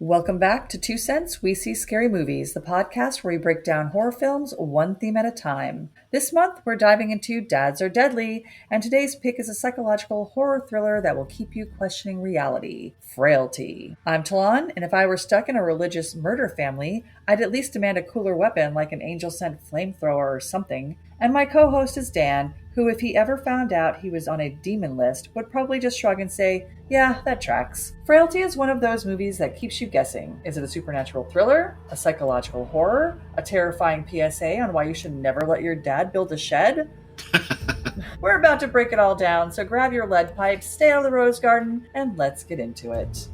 Welcome back to Two Cents We See Scary Movies, the podcast where we break down horror films one theme at a time. This month, we're diving into Dads Are Deadly, and today's pick is a psychological horror thriller that will keep you questioning reality, Frailty. I'm Talon, and if I were stuck in a religious murder family, I'd at least demand a cooler weapon like an angel-sent flamethrower or something. And my co-host is Dan, who, if he ever found out he was on a demon list, would probably just shrug and say, yeah, that tracks. Frailty is one of those movies that keeps you guessing. Is it a supernatural thriller, a psychological horror, a terrifying PSA on why you should never let your dad build a shed? We're about to break it all down, so grab your lead pipe, stay out of the rose garden, and let's get into it.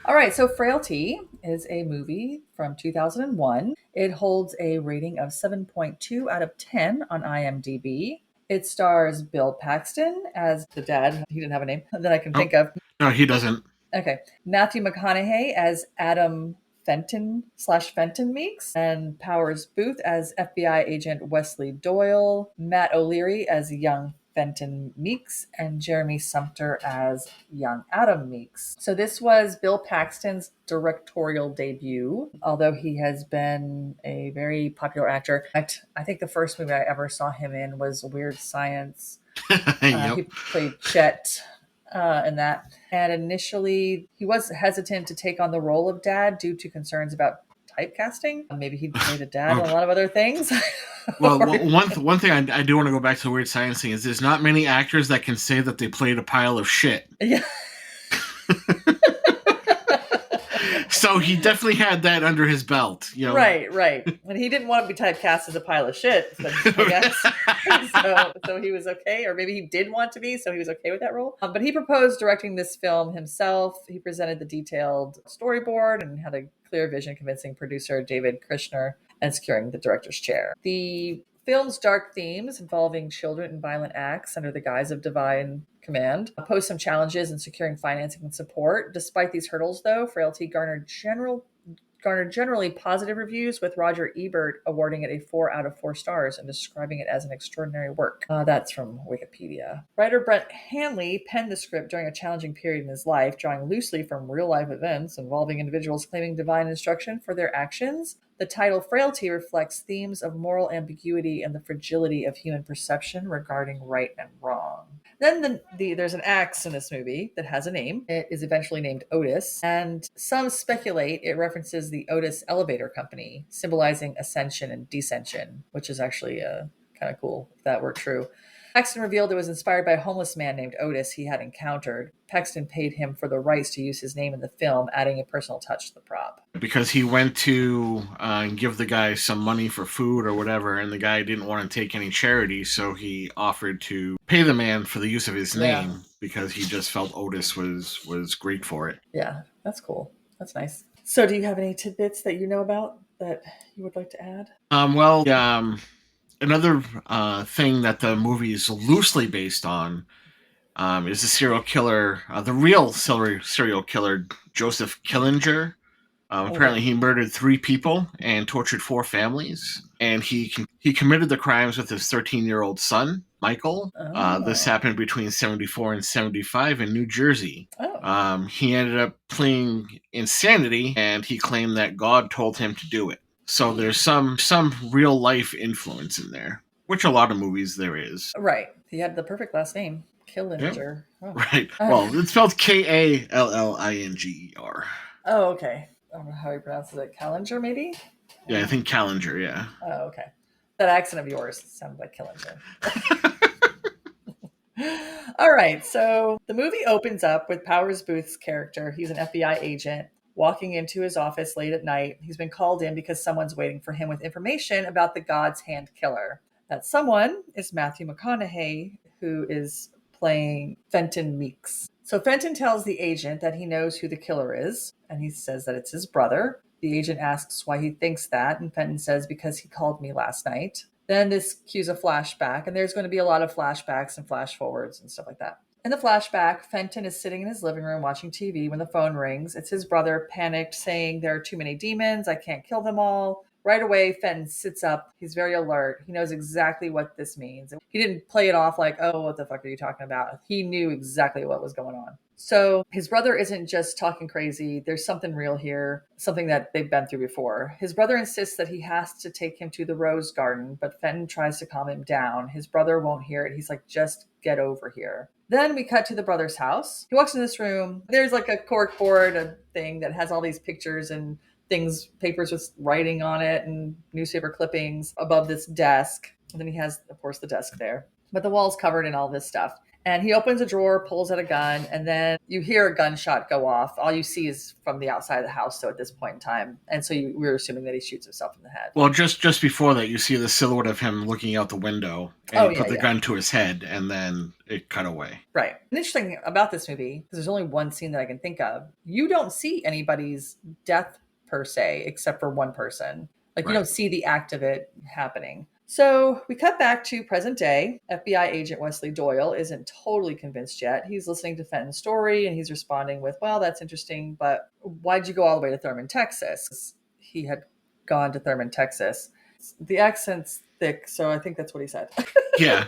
All right, so Frailty is a movie from 2001. It holds a rating of 7.2 out of 10 on IMDb. It stars Bill Paxton as the dad. He didn't have a name that I can think of. No, he doesn't. Okay. Matthew McConaughey as Adam Fenton Meeks, and Powers Booth as FBI agent Wesley Doyle, Matt O'Leary as young Fenton Meeks, and Jeremy Sumpter as young Adam Meeks. So this was Bill Paxton's directorial debut, although he has been a very popular actor. In fact, I think the first movie I ever saw him in was Weird Science. Yep. He played Chet in that. And initially, he was hesitant to take on the role of dad due to concerns about typecasting. Maybe he'd played a dad in a lot of other things. Well, one thing I do want to go back to the Weird Science thing is there's not many actors that can say that they played a pile of shit. Yeah. So he definitely had that under his belt, you know. Right. And he didn't want to be typecast as a pile of shit, I guess. so he was okay, or maybe he did want to be, so he was okay with that role. But he proposed directing this film himself. He presented the detailed storyboard and had a clear vision, convincing producer David Krishner and securing the director's chair. The film's dark themes involving children and violent acts under the guise of divine command posed some challenges in securing financing and support. Despite these hurdles, though, Frailty garnered generally positive reviews, with Roger Ebert awarding it a 4 out of 4 stars and describing it as an extraordinary work. That's from Wikipedia. Writer Brett Hanley penned the script during a challenging period in his life, drawing loosely from real-life events involving individuals claiming divine instruction for their actions. The title Frailty reflects themes of moral ambiguity and the fragility of human perception regarding right and wrong. Then there's an axe in this movie that has a name. It is eventually named Otis, and some speculate it references the Otis Elevator Company, symbolizing ascension and descension, which is actually kind of cool if that were true. Paxton revealed it was inspired by a homeless man named Otis he had encountered. Paxton paid him for the rights to use his name in the film, adding a personal touch to the prop. Because he went to give the guy some money for food or whatever, and the guy didn't want to take any charity, so he offered to pay the man for the use of his name because he just felt Otis was great for it. Yeah, that's cool. That's nice. So do you have any tidbits that you know about that you would like to add? Another thing that the movie is loosely based on is the serial killer, the real serial killer, Joseph Killinger. Apparently, he murdered 3 people and tortured 4 families. And he committed the crimes with his 13-year-old son, Michael. This happened between 74 and 75 in New Jersey. He ended up pleading insanity, and he claimed that God told him to do it. So there's some real life influence in there, which a lot of movies there is. Right. He had the perfect last name, Killinger. Yeah. Oh. Right. Well, it's spelled Kallinger. Oh, okay. I don't know how he pronounces it. Callinger, maybe? Yeah, I think Callinger, yeah. Oh, okay. That accent of yours sounded like Killinger. All right. So the movie opens up with Powers Booth's character. He's an FBI agent walking into his office late at night. He's been called in because someone's waiting for him with information about the God's Hand killer. That someone is Matthew McConaughey, who is playing Fenton Meeks. So Fenton tells the agent that he knows who the killer is, and he says that it's his brother. The agent asks why he thinks that, and Fenton says, because he called me last night. Then this cues a flashback, and there's going to be a lot of flashbacks and flash forwards and stuff like that. In the flashback, Fenton is sitting in his living room watching TV when the phone rings. It's his brother, panicked, saying there are too many demons, I can't kill them all. Right away, Fenton sits up. He's very alert. He knows exactly what this means. He didn't play it off like, oh, what the fuck are you talking about? He knew exactly what was going on. So his brother isn't just talking crazy. There's something real here, something that they've been through before. His brother insists that he has to take him to the rose garden, but Fenton tries to calm him down. His brother won't hear it. He's like, just get over here. Then we cut to the brother's house. He walks in this room. There's like a cork board, a thing that has all these pictures and things, papers with writing on it and newspaper clippings above this desk. And then he has, of course, the desk there. But the wall's covered in all this stuff. And he opens a drawer, pulls out a gun, and then you hear a gunshot go off. All you see is from the outside of the house, so at this point in time. And so we're assuming that he shoots himself in the head. Well, just before that, you see the silhouette of him looking out the window, and he put the gun to his head, and then it cut away. Right. And interesting about this movie, because there's only one scene that I can think of, you don't see anybody's death per se, except for one person. Like, you don't see the act of it happening. So we cut back to present day. FBI agent Wesley Doyle isn't totally convinced yet. He's listening to Fenton's story and he's responding with, well, that's interesting, but why'd you go all the way to Thurman, Texas? He had gone to Thurman, Texas. The accent's thick, so I think that's what he said. Yeah,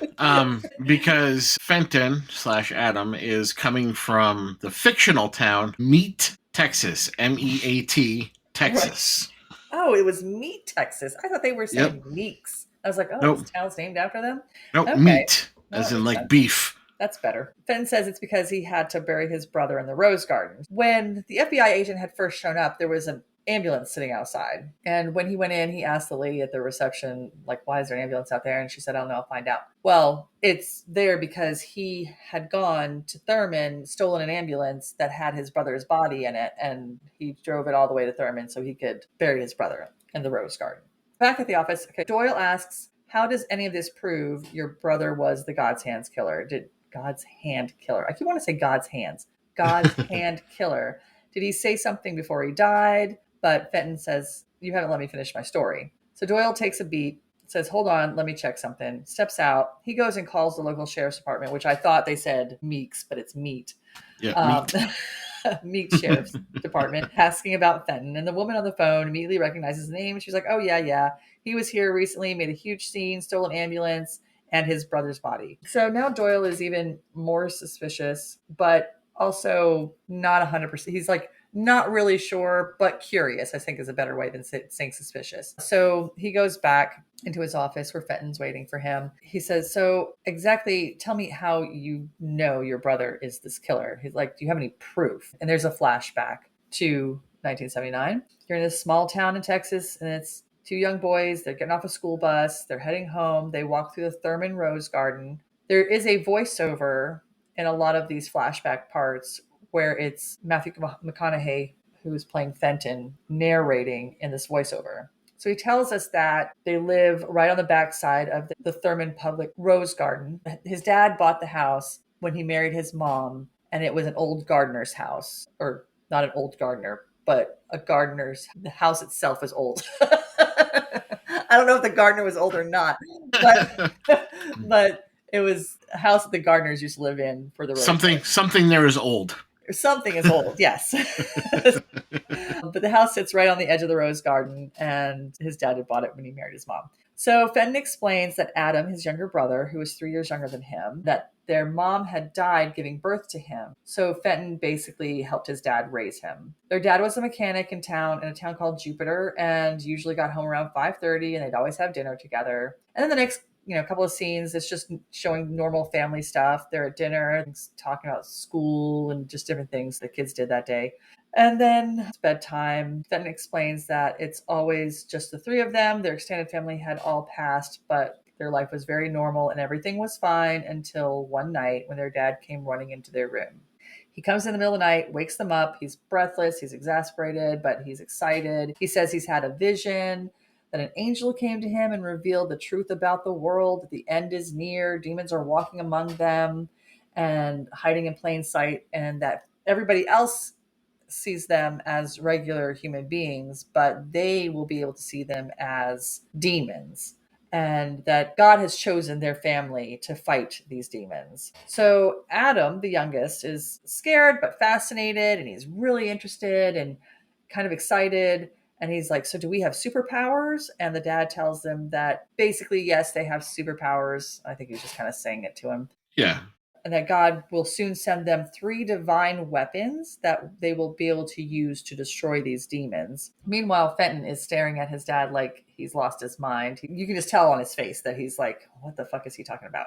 because Fenton / Adam is coming from the fictional town Meat, Texas, MEAT, Texas. Right. Oh, it was Meat, Texas. I thought they were saying Meeks. I was like, oh, this town's named after them? Nope, okay. Meat, as in like beef. That's better. Fenton says it's because he had to bury his brother in the rose garden. When the FBI agent had first shown up, there was an ambulance sitting outside. And when he went in, he asked the lady at the reception, like, why is there an ambulance out there? And she said, I don't know, I'll find out. Well, it's there because he had gone to Thurman, stolen an ambulance that had his brother's body in it, and he drove it all the way to Thurman so he could bury his brother in the rose garden. Back at the office, Doyle asks, how does any of this prove your brother was the God's Hands killer? Did God's Hand killer? I keep wanting to say God's Hands. God's Hand killer. Did he say something before he died? But Fenton says, you haven't let me finish my story. So Doyle takes a beat, says, hold on, let me check something. Steps out. He goes and calls the local sheriff's department, which I thought they said Meeks, but it's Meat. Yeah, Meat. Meat Sheriff's Department, asking about Fenton. And the woman on the phone immediately recognizes the name. She's like, oh, yeah. He was here recently, made a huge scene, stole an ambulance and his brother's body. So now Doyle is even more suspicious, but also not 100%. He's like, not really sure, but curious, I think is a better way than saying suspicious. So he goes back into his office where Fenton's waiting for him. He says, so exactly, tell me how you know your brother is this killer. He's like, do you have any proof? And there's a flashback to 1979. You're in this small town in Texas, and it's two young boys. They're getting off a school bus. They're heading home. They walk through the Thurman Rose Garden. There is a voiceover in a lot of these flashback parts where it's Matthew McConaughey, who is playing Fenton, narrating in this voiceover. So he tells us that they live right on the backside of the Thurman Public Rose Garden. His dad bought the house when he married his mom, and it was an old gardener's house, or not an old gardener, but a gardener's. The house itself is old. I don't know if the gardener was old or not, but it was a house that the gardeners used to live in for the Rose Garden. Something there is old. Something is old, yes. But the house sits right on the edge of the rose garden, and his dad had bought it when he married his mom. So Fenton explains that Adam, his younger brother, who was 3 years younger than him, that their mom had died giving birth to him. So Fenton basically helped his dad raise him. Their dad was a mechanic in a town called Jupiter, and usually got home around 5:30, and they'd always have dinner together. And then the next couple of scenes, it's just showing normal family stuff. They're at dinner, talking about school and just different things the kids did that day. And then it's bedtime. Fenton explains that it's always just the three of them. Their extended family had all passed, but their life was very normal and everything was fine until one night when their dad came running into their room. He comes in the middle of the night, wakes them up. He's breathless. He's exasperated, but he's excited. He says he's had a vision that an angel came to him and revealed the truth about the world, that the end is near, demons are walking among them and hiding in plain sight, and that everybody else sees them as regular human beings, but they will be able to see them as demons, and that God has chosen their family to fight these demons. So Adam, the youngest, is scared but fascinated, and he's really interested and kind of excited. And he's like, so do we have superpowers? And the dad tells them that basically, yes, they have superpowers. I think he's just kind of saying it to him. Yeah. And that God will soon send them 3 divine weapons that they will be able to use to destroy these demons. Meanwhile, Fenton is staring at his dad like he's lost his mind. You can just tell on his face that he's like, what the fuck is he talking about?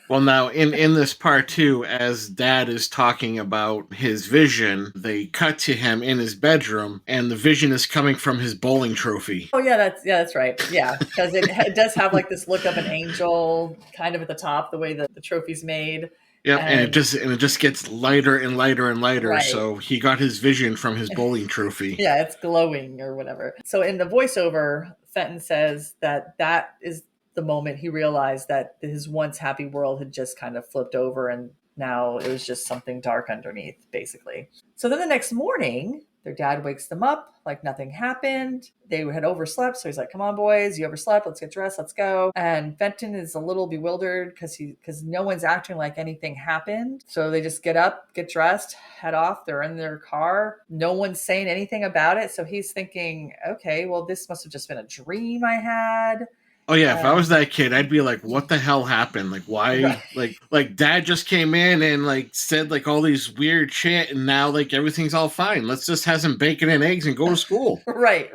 Well, now, in this part, too, as Dad is talking about his vision, they cut to him in his bedroom, and the vision is coming from his bowling trophy. Oh, yeah, that's right. Yeah, because it does have like this look of an angel kind of at the top, the way the trophy's made. Yep, and it just gets lighter and lighter and lighter. Right. So he got his vision from his bowling trophy. Yeah, it's glowing or whatever. So in the voiceover, Fenton says that is the moment he realized that his once happy world had just kind of flipped over, and now it was just something dark underneath, basically. So then the next morning, their dad wakes them up like nothing happened. They had overslept, so he's like, come on, boys, you overslept. Let's get dressed. Let's go. And Fenton is a little bewildered because no one's acting like anything happened. So they just get up, get dressed, head off. They're in their car. No one's saying anything about it. So he's thinking, okay, well, this must have just been a dream I had. Oh yeah, if I was that kid, I'd be like, "What the hell happened? Like, why? Right. Like, Dad just came in and like said like all these weird shit, and now like everything's all fine. Let's just have some bacon and eggs and go to school." Right.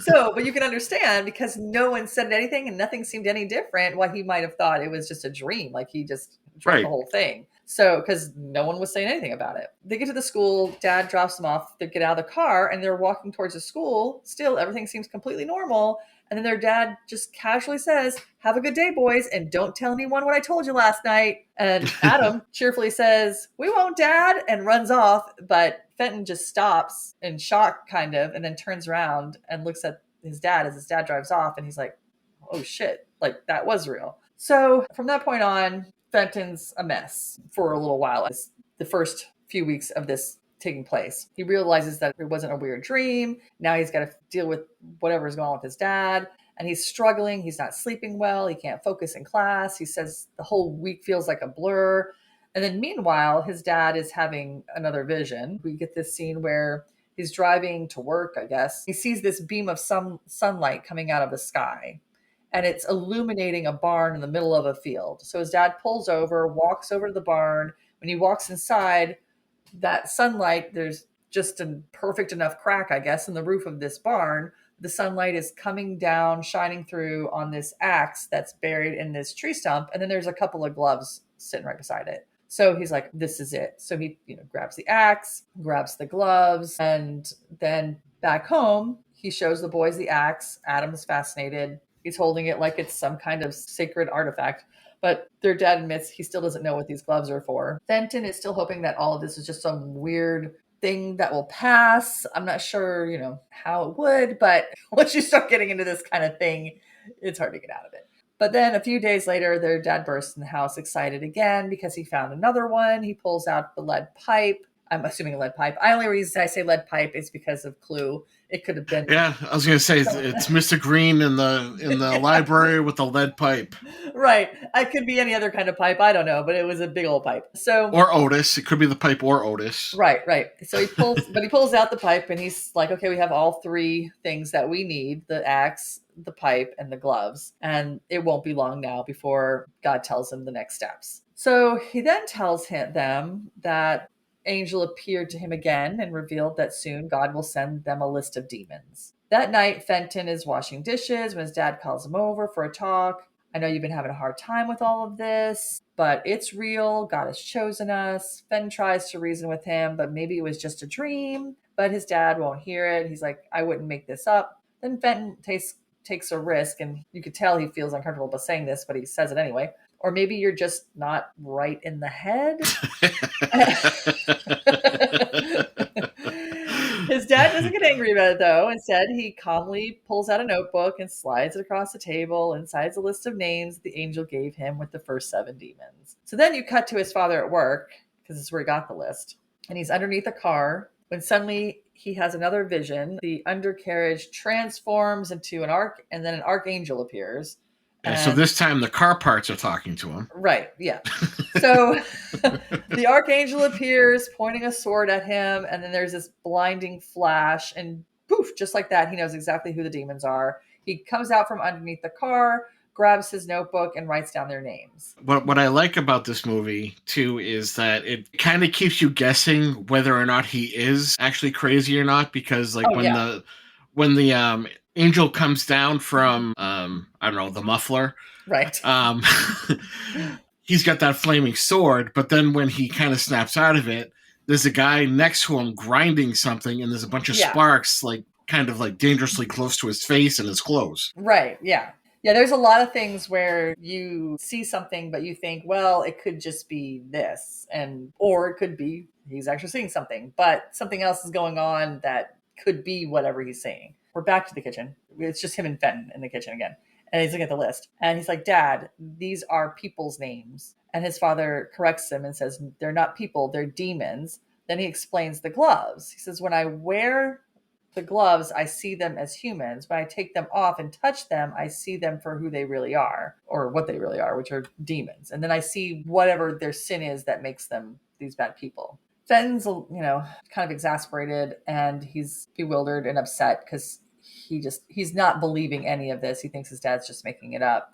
So, but you can understand because no one said anything and nothing seemed any different. Why he might have thought it was just a dream, like he just dreamt the whole thing. So, because no one was saying anything about it. They get to the school, Dad drops them off, they get out of the car, and they're walking towards the school. Still, everything seems completely normal. And then their dad just casually says, have a good day, boys, and don't tell anyone what I told you last night. And Adam cheerfully says, we won't, Dad, and runs off. But Fenton just stops in shock, kind of, and then turns around and looks at his dad as his dad drives off. And he's like, oh, shit, like that was real. So from that point on, Fenton's a mess for a little while. It's the first few weeks of this taking place. He realizes that it wasn't a weird dream. Now he's got to deal with whatever's going on with his dad. And he's struggling. He's not sleeping well. He can't focus in class. He says the whole week feels like a blur. And then meanwhile, his dad is having another vision. We get this scene where he's driving to work, I guess. He sees this beam of sunlight coming out of the sky. And it's illuminating a barn in the middle of a field. So his dad pulls over, walks over to the barn. When he walks inside, that sunlight, there's just a perfect enough crack, I guess, in the roof of this barn. The sunlight is coming down, shining through on this axe that's buried in this tree stump. And then there's a couple of gloves sitting right beside it. So he's like, this is it. So he, grabs the axe, grabs the gloves, and then back home, he shows the boys the axe. Adam's fascinated. He's holding it like it's some kind of sacred artifact. But their dad admits he still doesn't know what these gloves are for. Fenton is still hoping that all of this is just some weird thing that will pass. I'm not sure, how it would, but once you start getting into this kind of thing, it's hard to get out of it. But then a few days later, their dad bursts in the house excited again because he found another one. He pulls out the lead pipe. I'm assuming a lead pipe. The only reason I say lead pipe is because of Clue. It could have been. Yeah, I was going to say it's Mr. Green in the library with the lead pipe. Right. It could be any other kind of pipe. I don't know, but it was a big old pipe. Or Otis. It could be the pipe or Otis. Right. So he pulls out the pipe and he's like, okay, we have all 3 things that we need: the axe, the pipe, and the gloves. And it won't be long now before God tells him the next steps. So he then tells them that angel appeared to him again and revealed that soon God will send them a list of demons. That night, Fenton is washing dishes when his dad calls him over for a talk. I know you've been having a hard time with all of this, but it's real. God has chosen us. Fenton tries to reason with him, but maybe it was just a dream. But his dad won't hear it. He's like, I wouldn't make this up. Then Fenton takes a risk, and you could tell he feels uncomfortable about saying this, but he says it anyway. Or maybe you're just not right in the head. His dad doesn't get angry about it, though. Instead, he calmly pulls out a notebook and slides it across the table. Inside is a list of names the angel gave him with the first 7 demons. So then you cut to his father at work, because this is where he got the list. And he's underneath a car when suddenly he has another vision. The undercarriage transforms into and then an archangel appears. And so this time the car parts are talking to him. Right, yeah. So the archangel appears pointing a sword at him, and then there's this blinding flash, and poof, poof, just like that, he knows exactly who the demons are. He comes out from underneath the car, grabs his notebook, and writes down their names. What I like about this movie too is that it kind of keeps you guessing whether or not he is actually crazy or not, because like Oh, yeah. when the angel comes down from I don't know, the muffler, Right. um he's got that flaming sword, but then when he kind of snaps out of it, there's a guy next to him grinding something, and there's a bunch of Yeah. sparks like kind of like dangerously close to his face and his clothes. Right. Yeah. Yeah, there's a lot of things where you see something, but you think, well, it could just be this, or it could be he's actually seeing something, but something else is going on that could be whatever he's saying. We're back to the kitchen. It's just him and Fenton in the kitchen again. And he's looking at the list. And he's like, Dad, these are people's names. And his father corrects him and says, they're not people, they're demons. Then he explains the gloves. He says, when I wear the gloves, I see them as humans. When I take them off and touch them, I see them for who they really are, or what they really are, which are demons. And then I see whatever their sin is that makes them these bad people. Fenton's, kind of exasperated, and he's bewildered and upset because he's not believing any of this. He thinks his dad's just making it up.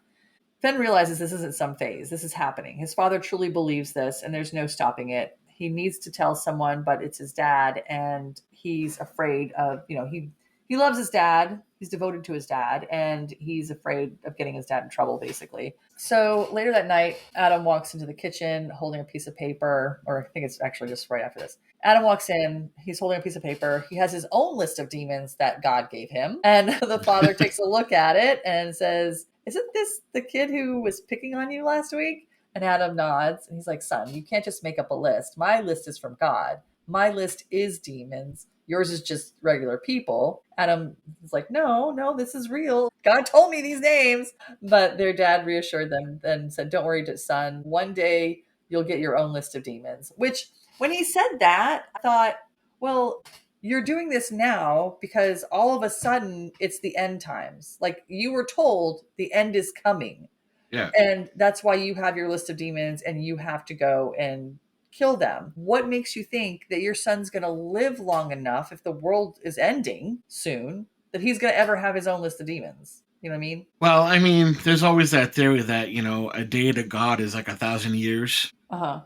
Fenton realizes this isn't some phase. This is happening. His father truly believes this, and there's no stopping it. He needs to tell someone, but it's his dad, and he's afraid of, he loves his dad. He's devoted to his dad, and he's afraid of getting his dad in trouble, basically. So later that night, Adam walks into the kitchen holding a piece of paper, or I think it's actually just right after this. Adam walks in. He's holding a piece of paper. He has his own list of demons that God gave him. And the father takes a look at it and says, isn't this the kid who was picking on you last week? And Adam nods, and he's like, son, you can't just make up a list. My list is from God. My list is demons. Yours is just regular people. Adam is like, no, this is real. God told me these names. But their dad reassured them and said, don't worry, son. One day you'll get your own list of demons. Which, when he said that, I thought, well, you're doing this now because all of a sudden it's the end times. Like, you were told the end is coming. Yeah. And that's why you have your list of demons and you have to go and kill them. What makes you think that your son's going to live long enough, if the world is ending soon, that he's going to ever have his own list of demons? You know what I mean? Well, I mean, there's always that theory that, a day to God is like 1,000 years. Uh-huh.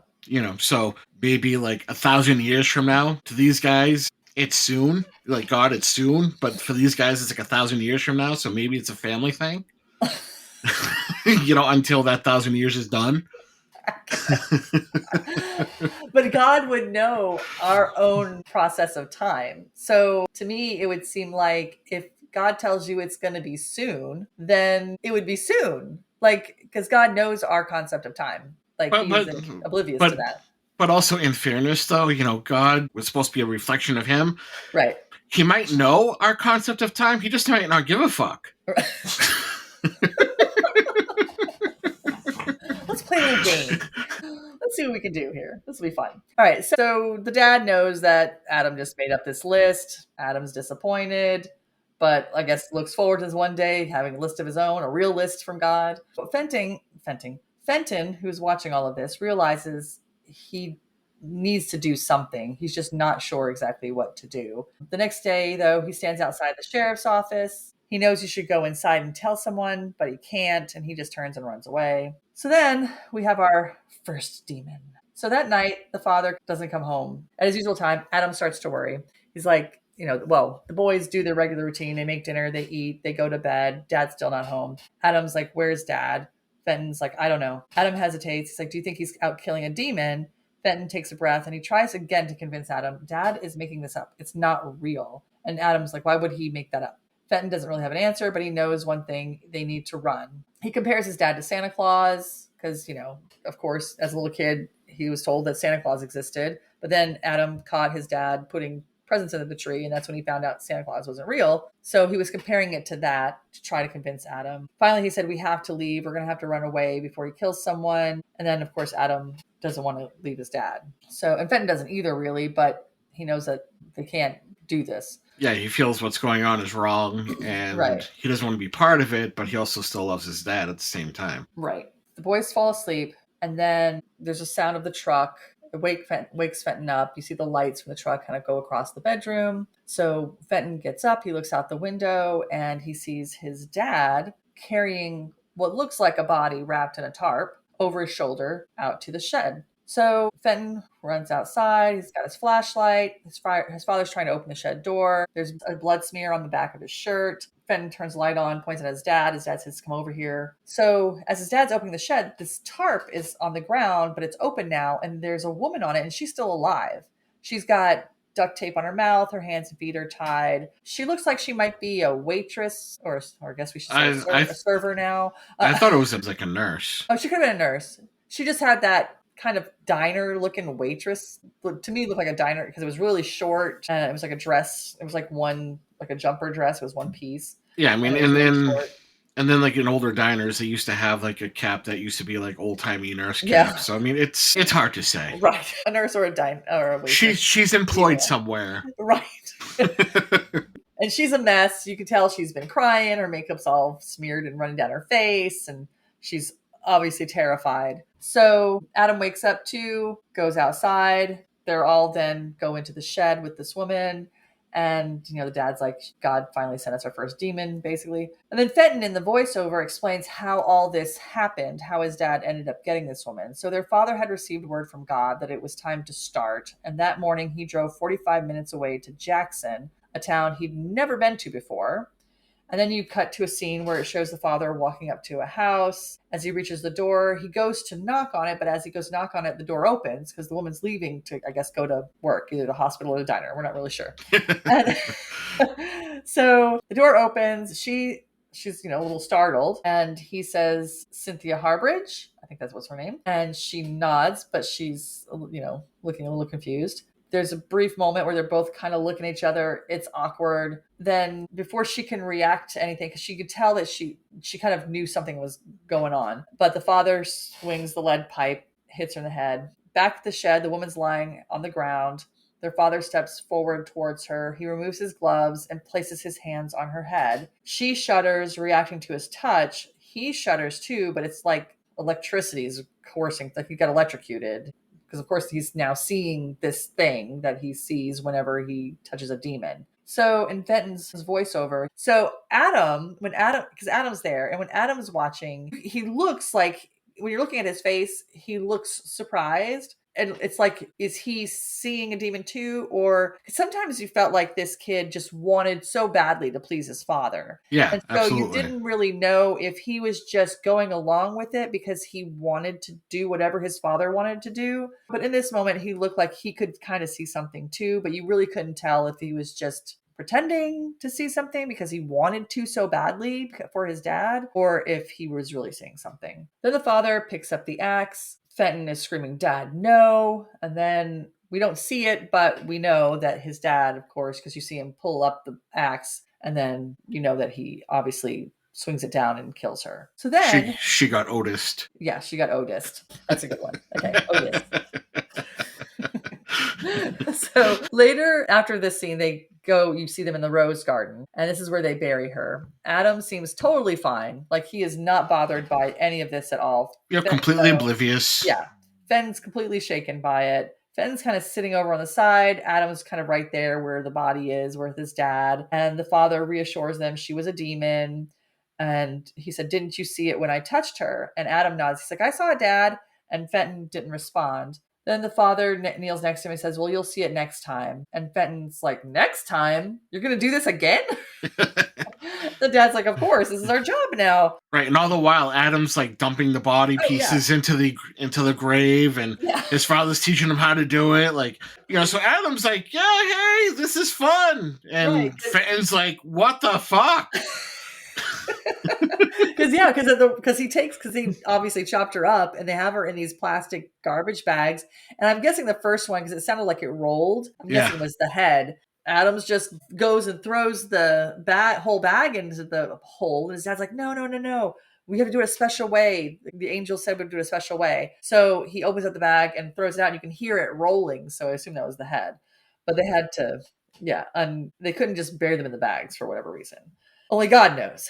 So maybe like 1,000 years from now to these guys, it's soon. Like God, it's soon. But for these guys, it's like 1,000 years from now. So maybe it's a family thing. Until that 1,000 years is done. But God would know our own process of time. So to me, it would seem like if God tells you it's going to be soon, then it would be soon. Like, because God knows our concept of time. Like, he's oblivious to that. But also, in fairness, though, God was supposed to be a reflection of him. Right. He might know our concept of time. He just might not give a fuck. Let's play a little game. Let's see what we can do here. This will be fun. All right. So the dad knows that Adam just made up this list. Adam's disappointed, but I guess looks forward to one day having a list of his own, a real list from God. But Fenton, who's watching all of this, realizes he needs to do something. He's just not sure exactly what to do. The next day, though, he stands outside the sheriff's office. He knows he should go inside and tell someone, but he can't, and he just turns and runs away. So then we have our first demon. So that night, the father doesn't come home. At his usual time, Adam starts to worry. He's like, the boys do their regular routine. They make dinner, they eat, they go to bed. Dad's still not home. Adam's like, where's Dad? Fenton's like, I don't know. Adam hesitates. He's like, do you think he's out killing a demon? Fenton takes a breath and he tries again to convince Adam, Dad is making this up. It's not real. And Adam's like, why would he make that up? Fenton doesn't really have an answer, but he knows one thing: they need to run. He compares his dad to Santa Claus because, of course, as a little kid, he was told that Santa Claus existed. But then Adam caught his dad putting presents under the tree, and that's when he found out Santa Claus wasn't real. So he was comparing it to that to try to convince Adam. Finally, he said, we have to leave. We're going to have to run away before he kills someone. And then, of course, Adam doesn't want to leave his dad. And Fenton doesn't either, really, but he knows that they can't do this. Yeah, he feels what's going on is wrong, and right. He doesn't want to be part of it, but he also still loves his dad at the same time. Right. The boys fall asleep, and then there's a sound of the truck. wakes Fenton up. You see the lights from the truck kind of go across the bedroom. So Fenton gets up, he looks out the window, and he sees his dad carrying what looks like a body wrapped in a tarp over his shoulder out to the shed. So Fenton runs outside. He's got his flashlight. His father's trying to open the shed door. There's a blood smear on the back of his shirt. Fenton turns the light on, points at his dad. His dad says, come over here. So as his dad's opening the shed, this tarp is on the ground, but it's open now, and there's a woman on it, and she's still alive. She's got duct tape on her mouth. Her hands and feet are tied. She looks like she might be a waitress, or I guess we should say a server now. I thought it was like a nurse. Oh, she could have been a nurse. She just had that kind of diner looking waitress. To me, it looked like a diner because it was really short. It was like a dress. It was like a jumper dress. It was one piece. Yeah, I mean, and then like in older diners, they used to have like a cap that used to be like old timey nurse cap. Yeah. So I mean, it's hard to say. Right, a nurse or a waitress. She's employed somewhere. Right. And she's a mess. You can tell she's been crying. Her makeup's all smeared and running down her face, and she's obviously terrified. So Adam wakes up too, goes outside. They're all then go into the shed with this woman. And, the dad's like, God finally sent us our first demon, basically. And then Fenton in the voiceover explains how all this happened, how his dad ended up getting this woman. So their father had received word from God that it was time to start. And that morning he drove 45 minutes away to Jackson, a town he'd never been to before. And then you cut to a scene where it shows the father walking up to a house. As he reaches the door, he goes to knock on it. But as he goes to knock on it, the door opens because the woman's leaving to, I guess, go to work, either the hospital or the diner. We're not really sure. And so the door opens. She's a little startled. And he says, Cynthia Harbridge. I think that's what's her name. And she nods, but she's, looking a little confused. There's a brief moment where they're both kind of looking at each other. It's awkward. Then before she can react to anything, because she could tell that she kind of knew something was going on. But the father swings the lead pipe, hits her in the head. Back at the shed, the woman's lying on the ground. Their father steps forward towards her. He removes his gloves and places his hands on her head. She shudders, reacting to his touch. He shudders too, but it's like electricity is coursing, like he got electrocuted. Because, of course, he's now seeing this thing that he sees whenever he touches a demon. So in Fenton's voiceover, because Adam's there, and when Adam's watching, he looks like, when you're looking at his face, he looks surprised. And it's like, is he seeing a demon too? Or sometimes you felt like this kid just wanted so badly to please his father. Yeah, and so absolutely. You didn't really know if he was just going along with it because he wanted to do whatever his father wanted to do. But in this moment, he looked like he could kind of see something too, but you really couldn't tell if he was just pretending to see something because he wanted to so badly for his dad, or if he was really seeing something. Then the father picks up the axe. Fenton is screaming, Dad, no. And then we don't see it, but we know that his dad, of course, because you see him pull up the axe, and then you know that he obviously swings it down and kills her. So then she got Otis'd. Yeah, she got Otis'd. That's a good one. Okay, Otis. So later, after this scene, you see them in the rose garden, and this is where they bury her. Adam seems totally fine. Like, he is not bothered by any of this at all. You're completely oblivious. Yeah. Fenn's completely shaken by it. Fenn's kind of sitting over on the side. Adam's kind of right there where the body is, with his dad. And the father reassures them she was a demon. And he said, didn't you see it when I touched her? And Adam nods. He's like, I saw it, Dad. And Fenton didn't respond. Then the father kneels next to him and says, well, you'll see it next time. And Fenton's like, next time? You're going to do this again? The dad's like, of course, this is our job now. Right, and all the while, Adam's like dumping the body pieces into the grave, and his father's teaching him how to do it. Like, so Adam's like, yeah, hey, this is fun. And Fenton's like, what the fuck? Because he obviously chopped her up, and they have her in these plastic garbage bags. And I'm guessing the first one, because it sounded like it rolled, I'm guessing it was the head. Adams just goes and throws the whole bag into the hole. And his dad's like, no. We have to do it a special way. The angel said we'd do it a special way. So he opens up the bag and throws it out, and you can hear it rolling. So I assume that was the head. But they had to, they couldn't just bury them in the bags for whatever reason. Only God knows.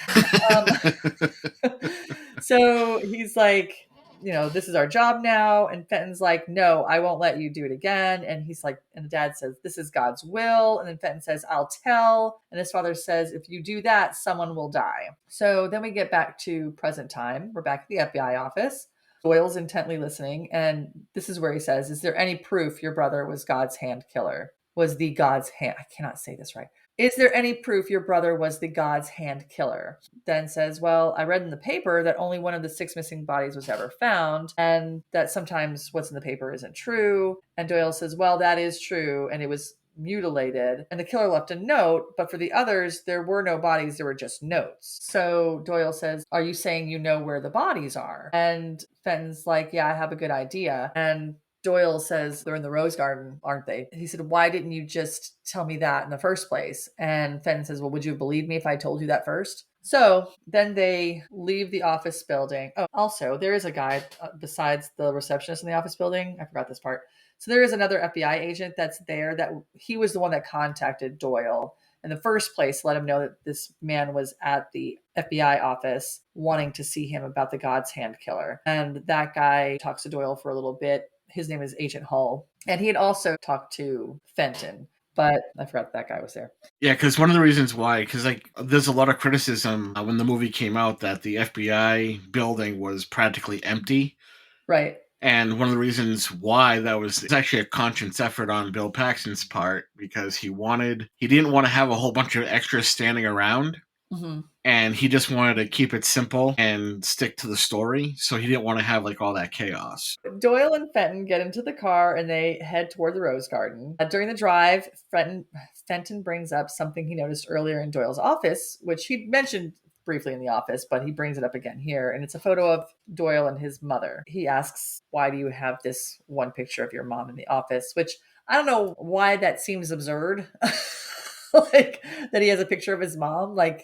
So he's like, this is our job now. And Fenton's like, no, I won't let you do it again. And he's like, and the dad says, this is God's will. And then Fenton says, I'll tell. And his father says, if you do that, someone will die. So then we get back to present time. We're back at the FBI office. Doyle's intently listening. And this is where he says, is there any proof your brother was God's hand killer? Was the God's hand? I cannot say this right. Is there any proof your brother was the God's hand killer? Dan says, well, I read in the paper that only one of the 6 missing bodies was ever found, and that sometimes what's in the paper isn't true. And Doyle says, well, that is true, and it was mutilated, and the killer left a note, but for the others, there were no bodies, there were just notes. So Doyle says, are you saying you know where the bodies are? And Fenton's like, yeah, I have a good idea. And Doyle says, they're in the rose garden, aren't they? He said, why didn't you just tell me that in the first place? And Fenton says, well, would you believe me if I told you that first? So then they leave the office building. Oh, also, there is a guy besides the receptionist in the office building. I forgot this part. So there is another FBI agent that's there, that he was the one that contacted Doyle in the first place, let him know that this man was at the FBI office wanting to see him about the God's hand killer. And that guy talks to Doyle for a little bit. His name is Agent Hull. And he had also talked to Fenton, but I forgot that guy was there. Yeah, because one of the reasons why, because there's a lot of criticism when the movie came out that the FBI building was practically empty. Right. And one of the reasons why that was actually a conscious effort on Bill Paxton's part, because he didn't want to have a whole bunch of extras standing around. Mm-hmm. And he just wanted to keep it simple and stick to the story. So he didn't want to have all that chaos. Doyle and Fenton get into the car and they head toward the rose garden. During the drive, Fenton brings up something he noticed earlier in Doyle's office, which he'd mentioned briefly in the office, but he brings it up again here. And it's a photo of Doyle and his mother. He asks, why do you have this one picture of your mom in the office? Which I don't know why that seems absurd. That he has a picture of his mom. And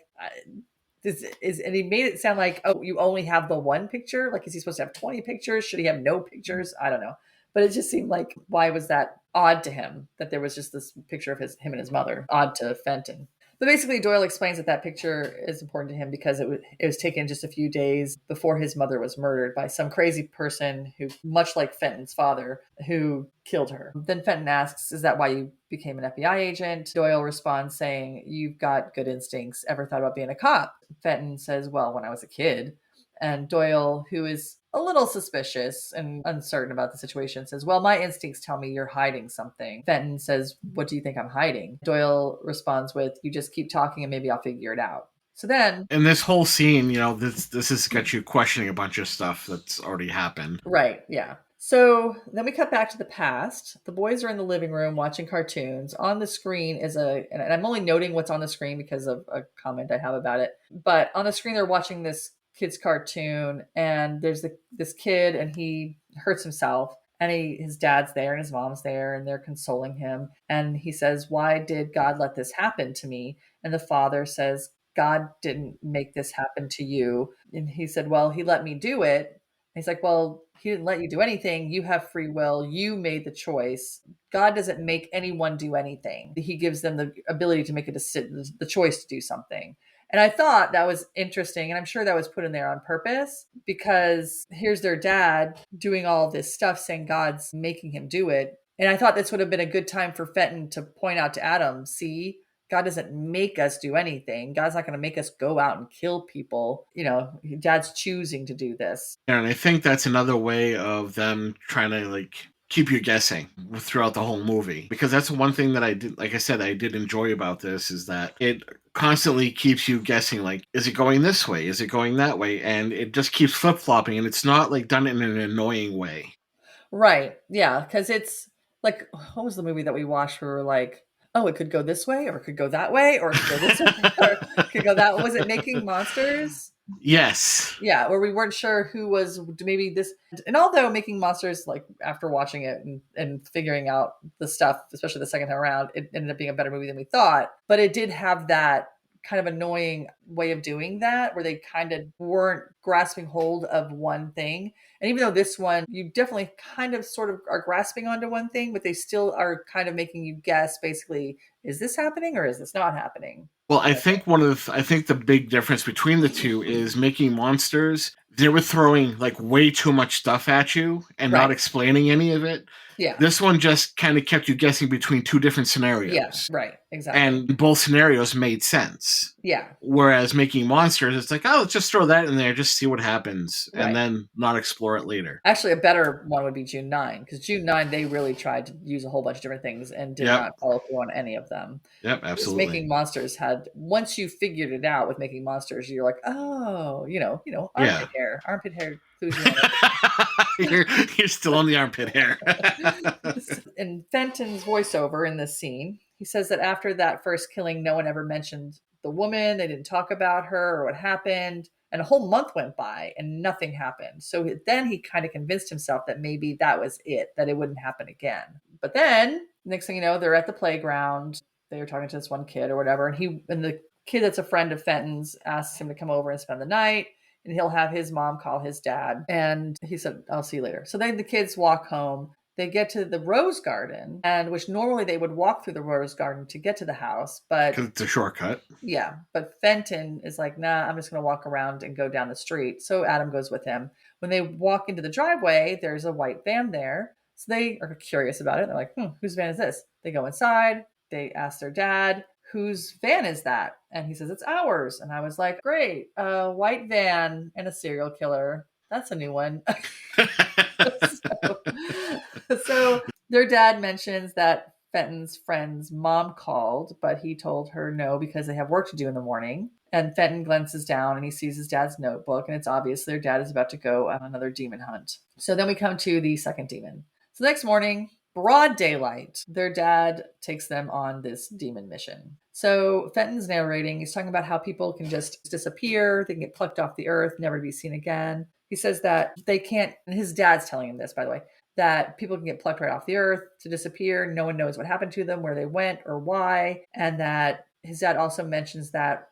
he made it sound like, oh, you only have the one picture? Is he supposed to have 20 pictures? Should he have no pictures? I don't know. But it just seemed like, why was that odd to him, that there was just this picture of him and his mother? Odd to Fenton. But basically, Doyle explains that picture is important to him because it was taken just a few days before his mother was murdered by some crazy person who, much like Fenton's father, who killed her. Then Fenton asks, is that why you became an FBI agent? Doyle responds saying, you've got good instincts. Ever thought about being a cop? Fenton says, well, when I was a kid. And Doyle, who is a little suspicious and uncertain about the situation, says, well, my instincts tell me you're hiding something. Fenton says, what do you think I'm hiding? Doyle responds with, you just keep talking and maybe I'll figure it out. So then... in this whole scene, this has got you questioning a bunch of stuff that's already happened. Right, yeah. So then we cut back to the past. The boys are in the living room watching cartoons. On the screen is and I'm only noting what's on the screen because of a comment I have about it. But on the screen, they're watching this kid's cartoon, and there's this kid, and he hurts himself, and his dad's there and his mom's there, and they're consoling him. And he says, why did God let this happen to me? And the father says, God didn't make this happen to you. And he said, well, he let me do it. And he's like, well, he didn't let you do anything. You have free will. You made the choice. God doesn't make anyone do anything. He gives them the ability to make a decision, the choice to do something. And I thought that was interesting. And I'm sure that was put in there on purpose, because here's their dad doing all this stuff saying God's making him do it. And I thought this would have been a good time for Fenton to point out to Adam, see, God doesn't make us do anything. God's not going to make us go out and kill people. Dad's choosing to do this. And I think that's another way of them trying to keep you guessing throughout the whole movie. Because that's one thing that I did, like I said, I did enjoy about this, is that it constantly keeps you guessing, is it going this way? Is it going that way? And it just keeps flip-flopping, and it's not done in an annoying way. Right. Yeah. Because it's what was the movie that we watched where we were like, oh, it could go this way, or it could go that way, or it could go this way, or it could go that way. Was it Making Monsters? Yes. Yeah, where we weren't sure who was maybe this. And although Making Monsters, after watching it and figuring out the stuff, especially the second time around, it ended up being a better movie than we thought. But it did have that kind of annoying way of doing that, where they kind of weren't grasping hold of one thing. And even though this one, you definitely kind of sort of are grasping onto one thing, but they still are kind of making you guess basically, is this happening or is this not happening? Well, I think I think the big difference between the two is Making Monsters. They were throwing like way too much stuff at you and not Right. explaining any of it. Yeah. This one just kind of kept you guessing between two different scenarios. Yeah. Right. Exactly. And both scenarios made sense. Yeah. Whereas Making Monsters, it's like, oh, let's just throw that in there, just see what happens, Right. and then not explore it later. Actually, a better one would be June 9, because June 9, they really tried to use a whole bunch of different things and did Yep. not follow through on any of them. Yep, Because absolutely. Making Monsters had, once you figured it out with Making Monsters, you're like, oh, Yeah. armpit hair clues you in. you're still on the armpit hair. In Fenton's voiceover in this scene, he says that after that first killing, no one ever mentioned the woman. They didn't talk about her or what happened. And a whole month went by and nothing happened. So then he kind of convinced himself that maybe that was it, that it wouldn't happen again. But then, next thing you know, they're at the playground. They were talking to this one kid or whatever. And the kid that's a friend of Fenton's asks him to come over and spend the night. And he'll have his mom call his dad. And he said, I'll see you later. So then the kids walk home. They get to the rose garden, and which normally they would walk through the rose garden to get to the house, but Because it's a shortcut. yeah, but Fenton is like, nah, I'm just going to walk around and go down the street. So Adam goes with him. When they walk into the driveway, there's a white van there. So they are curious about it. They're like, whose van is this? They go inside. They ask their dad, whose van is that? And he says, it's ours. And I was like, great, a white van and a serial killer. That's a new one. So their dad mentions that Fenton's friend's mom called, but he told her no because they have work to do in the morning. And Fenton glances down and he sees his dad's notebook, and it's obvious their dad is about to go on another demon hunt. So then we come to the second demon. So the next morning, broad daylight, their dad takes them on this demon mission. So Fenton's narrating. He's talking about how people can just disappear. They can get plucked off the earth, never be seen again. He says that they can't, and his dad's telling him this, by the way, that people can get plucked right off the earth to disappear. No one knows what happened to them, where they went, or why. And that his dad also mentions that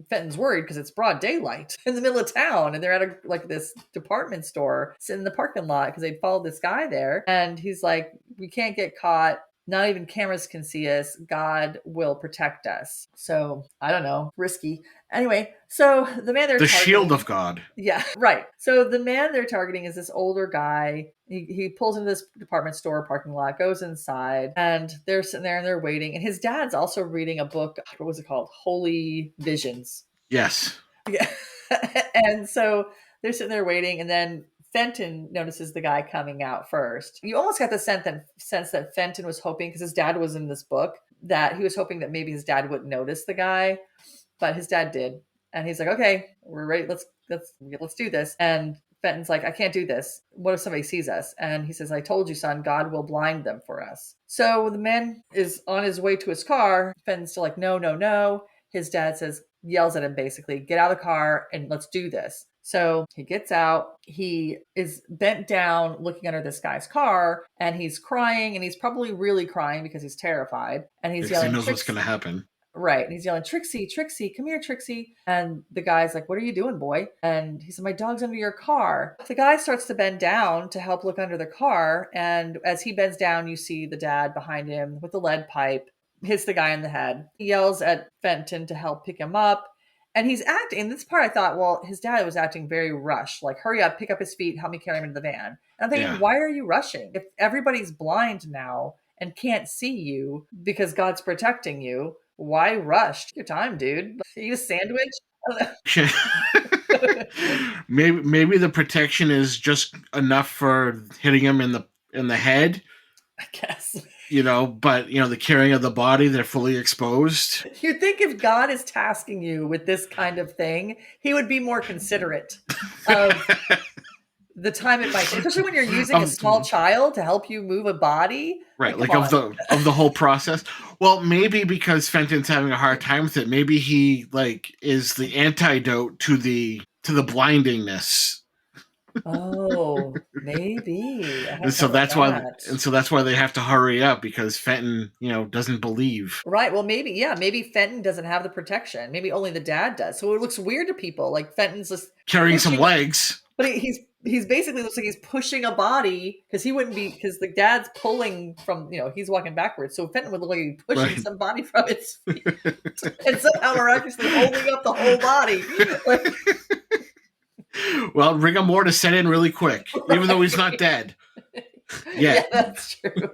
Fenton's worried because it's broad daylight in the middle of town, and they're at this department store sitting in the parking lot because they'd followed this guy there. And he's like, we can't get caught. Not even cameras can see us. God will protect us. So I don't know, risky. Anyway, so the man they're the targeting, shield of God. Yeah, right. So the man they're targeting is this older guy. He pulls into this department store parking lot, goes inside, and they're sitting there and they're waiting. And his dad's also reading a book. What was it called? Holy Visions. Yes. Yeah. And so they're sitting there waiting, and then Fenton notices the guy coming out first. You almost got the sense that Fenton was hoping, because his dad was in this book, that he was hoping that maybe his dad wouldn't notice the guy, but his dad did. And he's like, okay, we're ready. Let's do this. And Fenton's like, I can't do this. What if somebody sees us? And he says, I told you, son, God will blind them for us. So the man is on his way to his car. Fenton's still like, no, no, no. His dad yells at him basically, get out of the car and let's do this. So he gets out. He is bent down looking under this guy's car, and he's crying, and he's probably really crying because he's terrified. And he's yelling, he knows what's going to happen. Right. And he's yelling, Trixie, Trixie, come here, Trixie. And the guy's like, what are you doing, boy? And he said, my dog's under your car. The guy starts to bend down to help look under the car. And as he bends down, you see the dad behind him with the lead pipe, hits the guy in the head. He yells at Fenton to help pick him up. And he's acting, this part I thought, well, his dad was acting very rushed. Like, hurry up, pick up his feet, help me carry him into the van. And I'm thinking, why are you rushing? If everybody's blind now and can't see you because God's protecting you, why rush? Take your time, dude. Eat a sandwich? maybe the protection is just enough for hitting him in the head. I guess. But the carrying of the body, they're fully exposed. You'd think if God is tasking you with this kind of thing, he would be more considerate of the time it might take, especially when you're using a small child to help you move a body. Right, of the whole process. Well, maybe because Fenton's having a hard time with it, maybe he is the antidote to the blindingness. Oh, Maybe. I And hadn't so thought about that's why, that. they have to hurry up because Fenton, doesn't believe. Right. Well, maybe, yeah, maybe Fenton doesn't have the protection. Maybe only the dad does. So it looks weird to people. Like Fenton's just Carrying some pushing, legs. but he's basically looks like he's pushing a body because he wouldn't be because the dad's pulling from he's walking backwards. So Fenton would look like he's pushing Right. some body from its feet, and somehow miraculously holding up the whole body. Like, Well, rigor mortis set in really quick, even though he's not dead. Yeah, Yeah. that's true.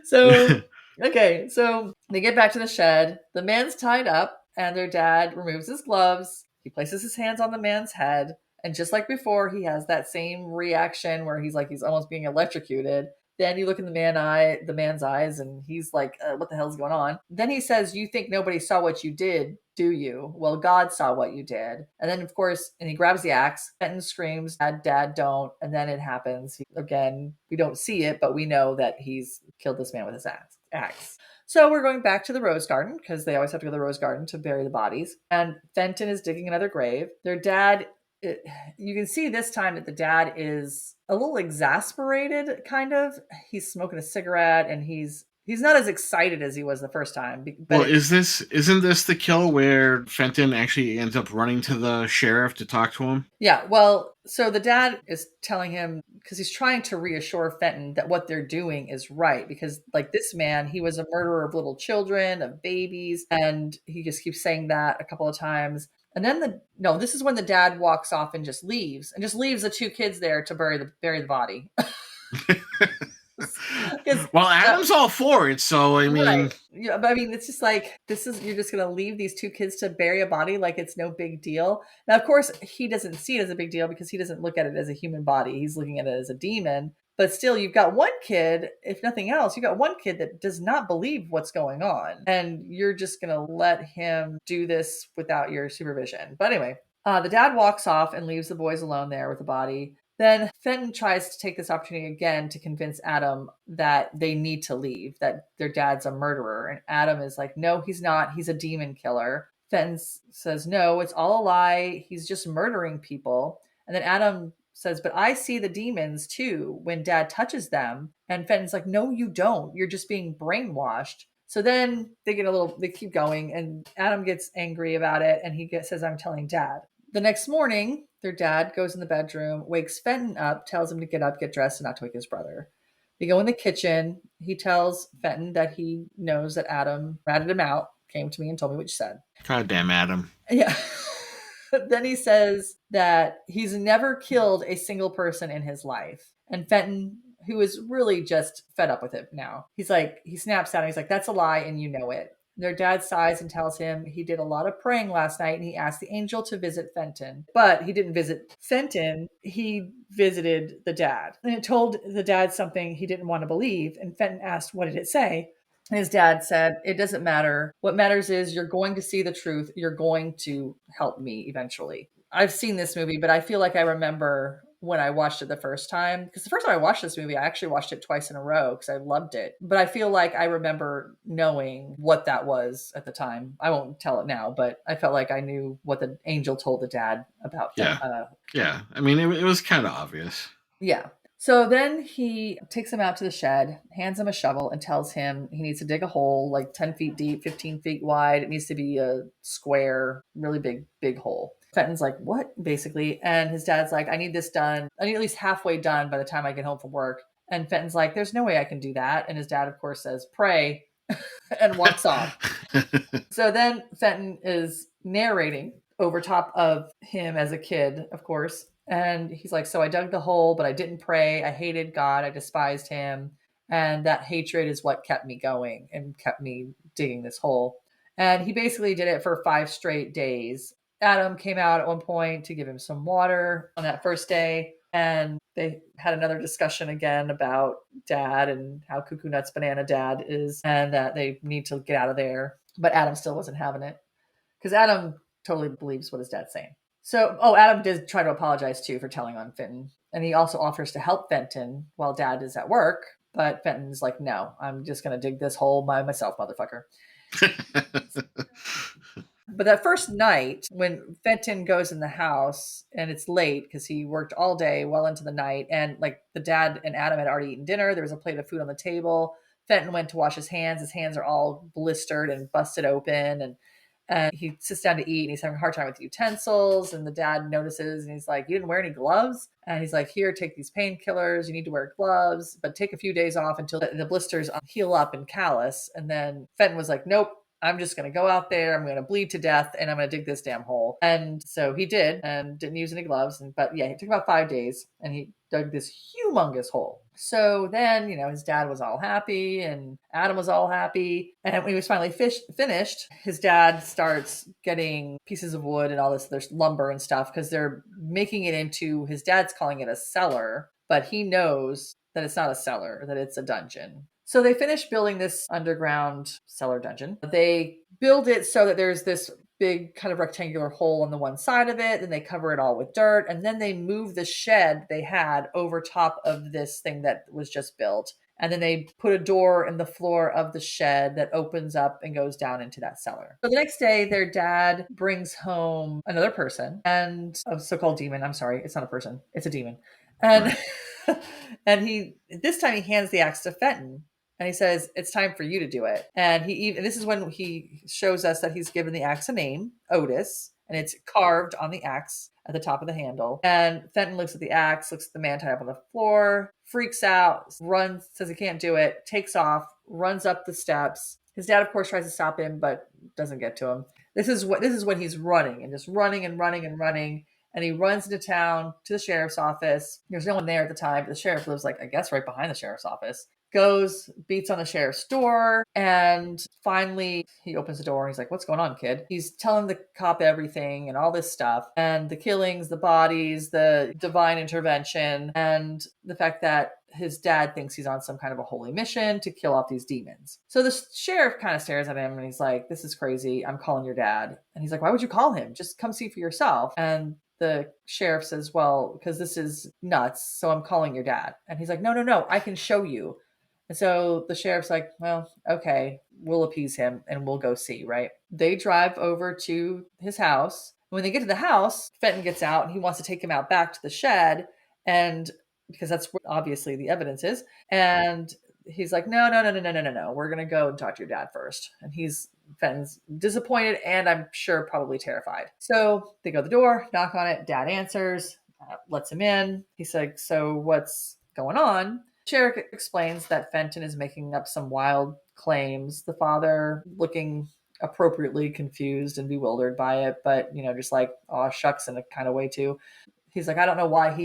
So, okay, so they get back to the shed. The man's tied up, and their dad removes his gloves. He places his hands on the man's head, and just like before, he has that same reaction where he's almost being electrocuted. Then you look in the man's eyes, and he's like, "What the hell's going on?" Then he says, "You think nobody saw what you did, do you? Well, God saw what you did." And then, of course, and he grabs the axe. Fenton screams, "Dad, Dad, don't!" And then it happens again. We don't see it, but we know that he's killed this man with his axe. So we're going back to the rose garden because they always have to go to the rose garden to bury the bodies. And Fenton is digging another grave. Their dad, you can see this time that the dad is a little exasperated, kind of. He's smoking a cigarette and he's not as excited as he was the first time. But Well, isn't this the kill where Fenton actually ends up running to the sheriff to talk to him? Yeah, well, so the dad is telling him because he's trying to reassure Fenton that what they're doing is right because like this man, he was a murderer of little children, of babies, and he just keeps saying that a couple of times. And then this is when the dad walks off and just leaves the two kids there to bury the body. Well, Adam's all for it, so I mean, right. Yeah, but I mean, it's just like you're just gonna leave these two kids to bury a body like it's no big deal. Now, of course, he doesn't see it as a big deal because he doesn't look at it as a human body. He's looking at it as a demon. But still, you've got one kid, if nothing else, you've got one kid that does not believe what's going on. And you're just gonna let him do this without your supervision. But anyway, the dad walks off and leaves the boys alone there with the body. Then Fenton tries to take this opportunity again to convince Adam that they need to leave, that their dad's a murderer. And Adam is like, no, he's not. He's a demon killer. Fenton says, no, it's all a lie. He's just murdering people. And then Adam says, but I see the demons too when dad touches them. And Fenton's like, no, you don't. You're just being brainwashed. So then they keep going, and Adam gets angry about it, and he says, I'm telling dad. The next morning, their dad goes in the bedroom, wakes Fenton up, tells him to get up, get dressed, and not to wake his brother. We go in the kitchen. He tells Fenton that he knows that Adam ratted him out, came to me and told me what you said. God damn Adam. Yeah. Then he says that he's never killed a single person in his life. And Fenton, who is really just fed up with it now, he snaps at him. He's like, that's a lie and you know it. Their dad sighs and tells him he did a lot of praying last night and he asked the angel to visit Fenton. But he didn't visit Fenton, he visited the dad. And it told the dad something he didn't want to believe. And Fenton asked, what did it say? And his dad said, it doesn't matter. What matters is you're going to see the truth. You're going to help me eventually. I've seen this movie, but I feel like I remember when I watched it the first time, because the first time I watched this movie, I actually watched it twice in a row because I loved it. But I feel like I remember knowing what that was at the time. I won't tell it now, but I felt like I knew what the angel told the dad about. Yeah. I mean, it was kind of obvious. Yeah. So then he takes him out to the shed, hands him a shovel, and tells him he needs to dig a hole like 10 feet deep, 15 feet wide. It needs to be a square, really big hole. Fenton's like, what? Basically. And his dad's like, I need this done. I need at least halfway done by the time I get home from work. And Fenton's like, there's no way I can do that. And his dad, of course, says, pray, and walks off. So then Fenton is narrating over top of him as a kid, of course. And he's like, so I dug the hole, but I didn't pray. I hated God. I despised him. And that hatred is what kept me going and kept me digging this hole. And he basically did it for 5 straight days. Adam came out at one point to give him some water on that first day. And they had another discussion again about dad and how cuckoo nuts banana dad is and that they need to get out of there. But Adam still wasn't having it because Adam totally believes what his dad's saying. So, Adam did try to apologize too for telling on Fenton. And he also offers to help Fenton while dad is at work. But Fenton's like, no, I'm just going to dig this hole by myself, motherfucker. But that first night, when Fenton goes in the house and it's late because he worked all day well into the night, and like the dad and Adam had already eaten dinner, there was a plate of food on the table. Fenton went to wash his hands. His hands are all blistered and busted open, and he sits down to eat and he's having a hard time with the utensils. And the dad notices and he's like, "You didn't wear any gloves?" And he's like, "Here, take these painkillers. You need to wear gloves, but take a few days off until the blisters heal up and callus." And then Fenton was like, "Nope. I'm just going to go out there. I'm going to bleed to death and I'm going to dig this damn hole." And so he did and didn't use any gloves. But yeah, it took about 5 days and he dug this humongous hole. So then, his dad was all happy and Adam was all happy. And when he was finally finished, his dad starts getting pieces of wood and all this, there's lumber and stuff because they're making it into, his dad's calling it a cellar, but he knows that it's not a cellar, that it's a dungeon. So they finish building this underground cellar dungeon. They build it so that there's this big kind of rectangular hole on the one side of it, and they cover it all with dirt, and then they move the shed they had over top of this thing that was just built. And then they put a door in the floor of the shed that opens up and goes down into that cellar. So the next day, their dad brings home another person and a so-called demon. I'm sorry, it's not a person, it's a demon. And and this time he hands the axe to Fenton. And he says, "It's time for you to do it." And this is when he shows us that he's given the axe a name, Otis, and it's carved on the axe at the top of the handle. And Fenton looks at the axe, looks at the man tied up on the floor, freaks out, runs, says he can't do it, takes off, runs up the steps. His dad, of course, tries to stop him, but doesn't get to him. This is when he's running and just running and running and running. And he runs into town to the sheriff's office. There's no one there at the time, but the sheriff lives, I guess, right behind the sheriff's office. Goes, beats on the sheriff's door, and finally he opens the door and he's like, "What's going on, kid?" He's telling the cop everything and all this stuff, and the killings, the bodies, the divine intervention, and the fact that his dad thinks he's on some kind of a holy mission to kill off these demons. So the sheriff kind of stares at him and he's like, "This is crazy. I'm calling your dad." And he's like, "Why would you call him? Just come see for yourself." And the sheriff says, "Well, because this is nuts, so I'm calling your dad." And he's like, No, I can show you." And so the sheriff's like, "Well, okay, we'll appease him and we'll go see," right? They drive over to his house. When they get to the house, Fenton gets out and he wants to take him out back to the shed, and because that's where obviously the evidence is. And he's like, "No. We're going to go and talk to your dad first." And Fenton's disappointed and I'm sure probably terrified. So they go to the door, knock on it. Dad answers, lets him in. He's like, "So what's going on?" Sheriff explains that Fenton is making up some wild claims. The father looking appropriately confused and bewildered by it, but just like, "Aw, shucks," in a kind of way too. He's like, "I don't know why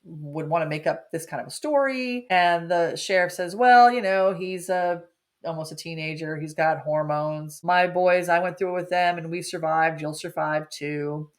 would want to make up this kind of a story." And the sheriff says, "Well, he's almost a teenager. He's got hormones. My boys, I went through it with them and we survived. You'll survive too."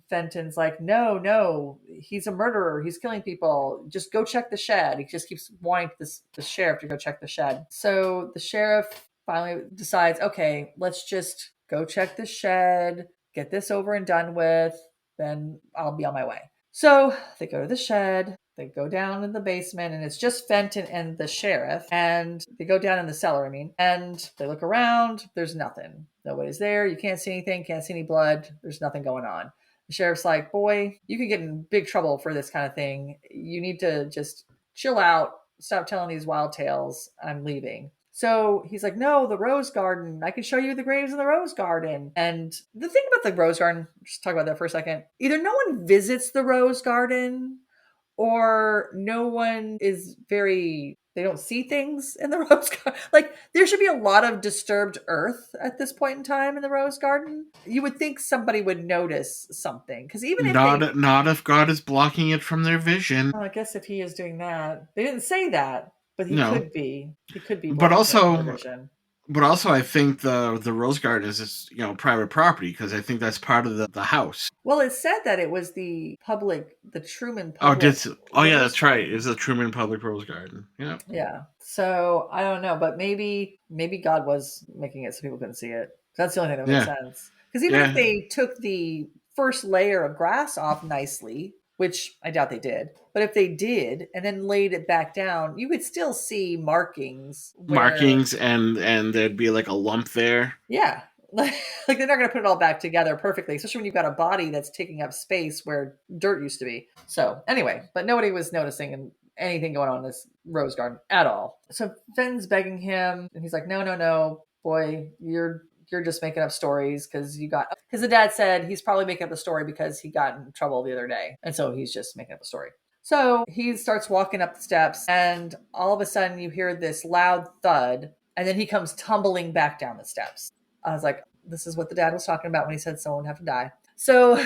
Fenton's like, No, he's a murderer. He's killing people. Just go check the shed." He just keeps wanting the sheriff to go check the shed. So the sheriff finally decides, okay, let's just go check the shed, get this over and done with, then I'll be on my way. So they go to the shed, they go down in the basement, and it's just Fenton and the sheriff. And they go down in the cellar, and they look around. There's nothing. Nobody's there. You can't see anything, can't see any blood. There's nothing going on. The sheriff's like, "Boy, you could get in big trouble for this kind of thing. You need to just chill out, stop telling these wild tales. I'm leaving." So he's like, "No, the rose garden. I can show you the graves in the rose garden." And the thing about the rose garden, just talk about that for a second. Either no one visits the rose garden or no one is they don't see things in the rose garden. There should be a lot of disturbed earth at this point in time in the rose garden. You would think somebody would notice something, because even if not if God is blocking it from their vision. I guess if he is doing that, they didn't say that, but he could be. He could be. But also, I think the rose garden is just, private property, because I think that's part of the house. Well, it said that it was the Truman Public. Yeah, that's right. It's the Truman Public Rose Garden. Yeah. Yeah. So I don't know, but maybe God was making it so people couldn't see it. That's the only thing that makes sense. Because even if they took the first layer of grass off nicely, which I doubt they did, but if they did and then laid it back down, you would still see markings. And there'd be like a lump there. Yeah. Like they're not going to put it all back together perfectly, especially when you've got a body that's taking up space where dirt used to be. So anyway, but nobody was noticing anything going on in this rose garden at all. So Fenton's begging him, and he's like, "No, no, no, boy, you're just making up stories because the dad said he's probably making up the story because he got in trouble the other day, and so he's just making up a story." So he starts walking up the steps, and all of a sudden you hear this loud thud, and then he comes tumbling back down the steps. I was like, this is what the dad was talking about when he said someone would have to die. So,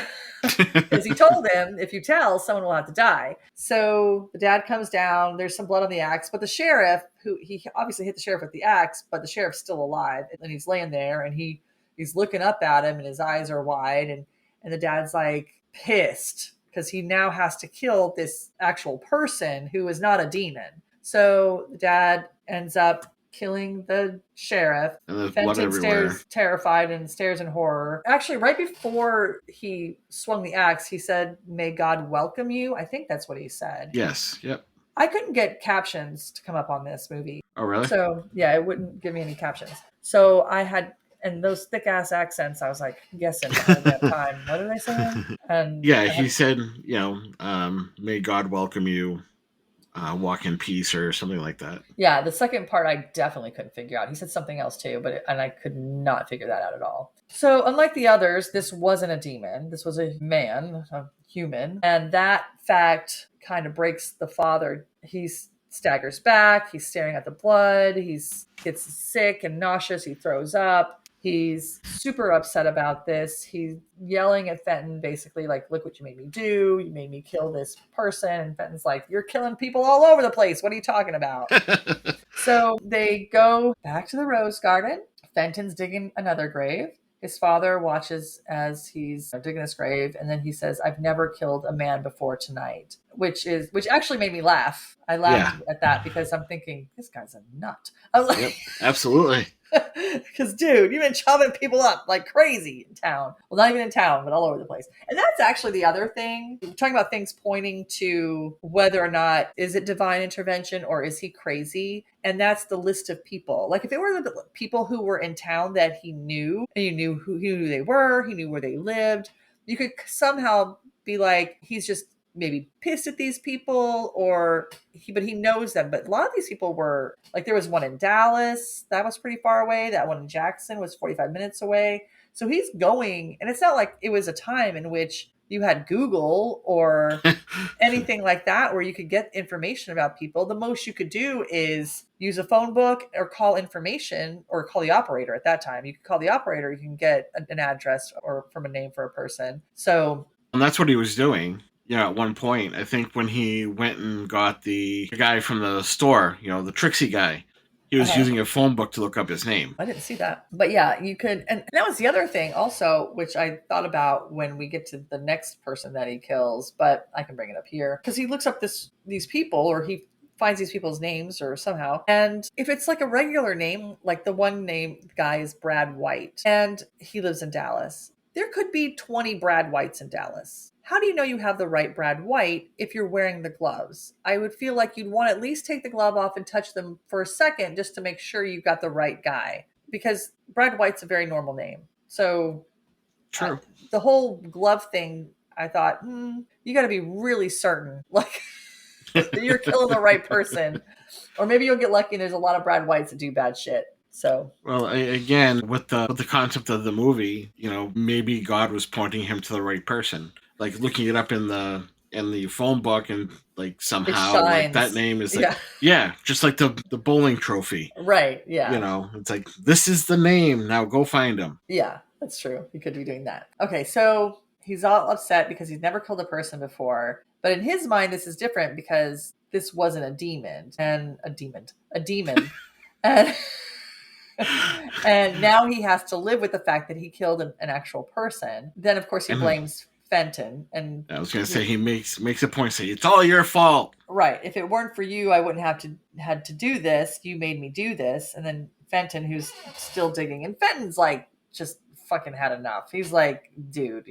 because he told him, if you tell, someone will have to die. So the dad comes down. There's some blood on the axe, but the sheriff, who he obviously hit the sheriff with the axe, but the sheriff's still alive, and he's laying there, and he's looking up at him, and his eyes are wide, and the dad's like pissed because he now has to kill this actual person who is not a demon. So the dad ends up killing the sheriff. And there's blood Fenton everywhere. stares terrified and stares in horror. Actually, right before he swung the axe, he said, "May God welcome you." I think that's what he said. Yes. Yep. I couldn't get captions to come up on this movie. Oh, really? So, yeah, it wouldn't give me any captions. So I had, and those thick ass accents, I was like, guessing at that time. What did I say? And yeah, he said, may God welcome you. Walk in peace or something like that. Yeah, the second part I definitely couldn't figure out. He said something else too, and I could not figure that out at all. So unlike the others, this wasn't a demon. This was a man, a human. And that fact kind of breaks the father. He staggers back. He's staring at the blood. He gets sick and nauseous. He throws up. He's super upset about this. He's yelling at Fenton, basically like, "Look what you made me do. You made me kill this person." And Fenton's like, "You're killing people all over the place. What are you talking about?" So they go back to the rose garden. Fenton's digging another grave. His father watches as he's digging this grave, and then he says, "I've never killed a man before tonight," which actually made me laugh. I laughed at that because I'm thinking, this guy's a nut. I was like, yep, absolutely. Because, dude, you've been chopping people up like crazy in town. Well, not even in town, but all over the place. And that's actually the other thing. We're talking about things pointing to whether or not is it divine intervention or is he crazy? And that's the list of people. Like if it were the people who were in town that he knew, and you knew who they were, he knew where they lived, you could somehow be like, he's just maybe pissed at these people but he knows them. But a lot of these people were like, there was one in Dallas that was pretty far away. That one in Jackson was 45 minutes away. So he's going, and it's not like it was a time in which you had Google or anything like that where you could get information about people. The most you could do is use a phone book or call information or call the operator. At that time, you could call the operator. You can get an address or from a name for a person. So, and that's what he was doing. At one point, I think when he went and got the guy from the store, the Trixie guy, he was using a phone book to look up his name. I didn't see that. But yeah, you could. And that was the other thing also, which I thought about when we get to the next person that he kills, but I can bring it up here. Because he looks up these people, or he finds these people's names or somehow. And if it's like a regular name, like the one name guy is Brad White, and he lives in Dallas, there could be 20 Brad Whites in Dallas. How do you know you have the right Brad White if you're wearing the gloves? I would feel like you'd want to at least take the glove off and touch them for a second just to make sure you got the right guy. Because Brad White's a very normal name. So true. The whole glove thing, I thought, you got to be really certain like that you're killing the right person. Or maybe you'll get lucky and there's a lot of Brad Whites that do bad shit. So, well, again, with the concept of the movie, maybe God was pointing him to the right person. Like looking it up in the phone book, and like somehow like that name is like just like the bowling trophy, right? Yeah, it's like, this is the name, now go find him. Yeah, that's true. He could be doing that. Okay, so he's all upset because he's never killed a person before, but in his mind this is different because this wasn't a demon, and and now he has to live with the fact that he killed an actual person. Then of course he blames Fenton, and I was going to say he makes a point, say it's all your fault. Right. If it weren't for you, I wouldn't have had to do this. You made me do this. And then Fenton, who's still digging, and Fenton's like just fucking had enough. He's like, dude,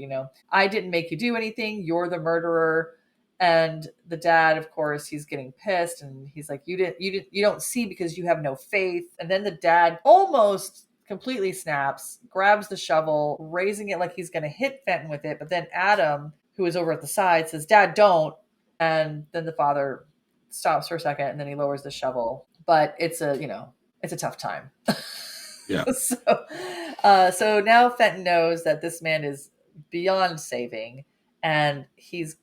I didn't make you do anything. You're the murderer. And the dad, of course, he's getting pissed, and he's like, you don't see because you have no faith. And then the dad almost completely snaps, grabs the shovel, raising it like he's going to hit Fenton with it. But then Adam, who is over at the side, says, "Dad, don't." And then the father stops for a second and then he lowers the shovel. But it's a tough time. Yeah. So now Fenton knows that this man is beyond saving, and he's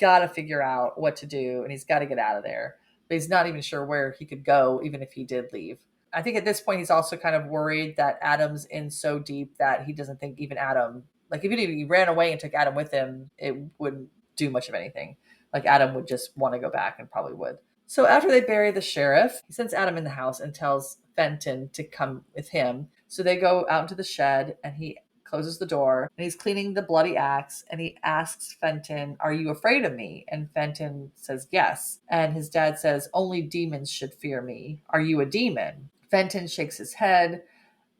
got to figure out what to do, and he's got to get out of there. But he's not even sure where he could go, even if he did leave. I think at this point he's also kind of worried that Adam's in so deep that he doesn't think even Adam, like even if he ran away and took Adam with him, it wouldn't do much of anything. Like Adam would just want to go back and probably would. So after they bury the sheriff, he sends Adam in the house and tells Fenton to come with him. So they go out into the shed and he closes the door and he's cleaning the bloody axe and he asks Fenton, "Are you afraid of me?" And Fenton says yes. And his dad says, "Only demons should fear me. Are you a demon?" Fenton shakes his head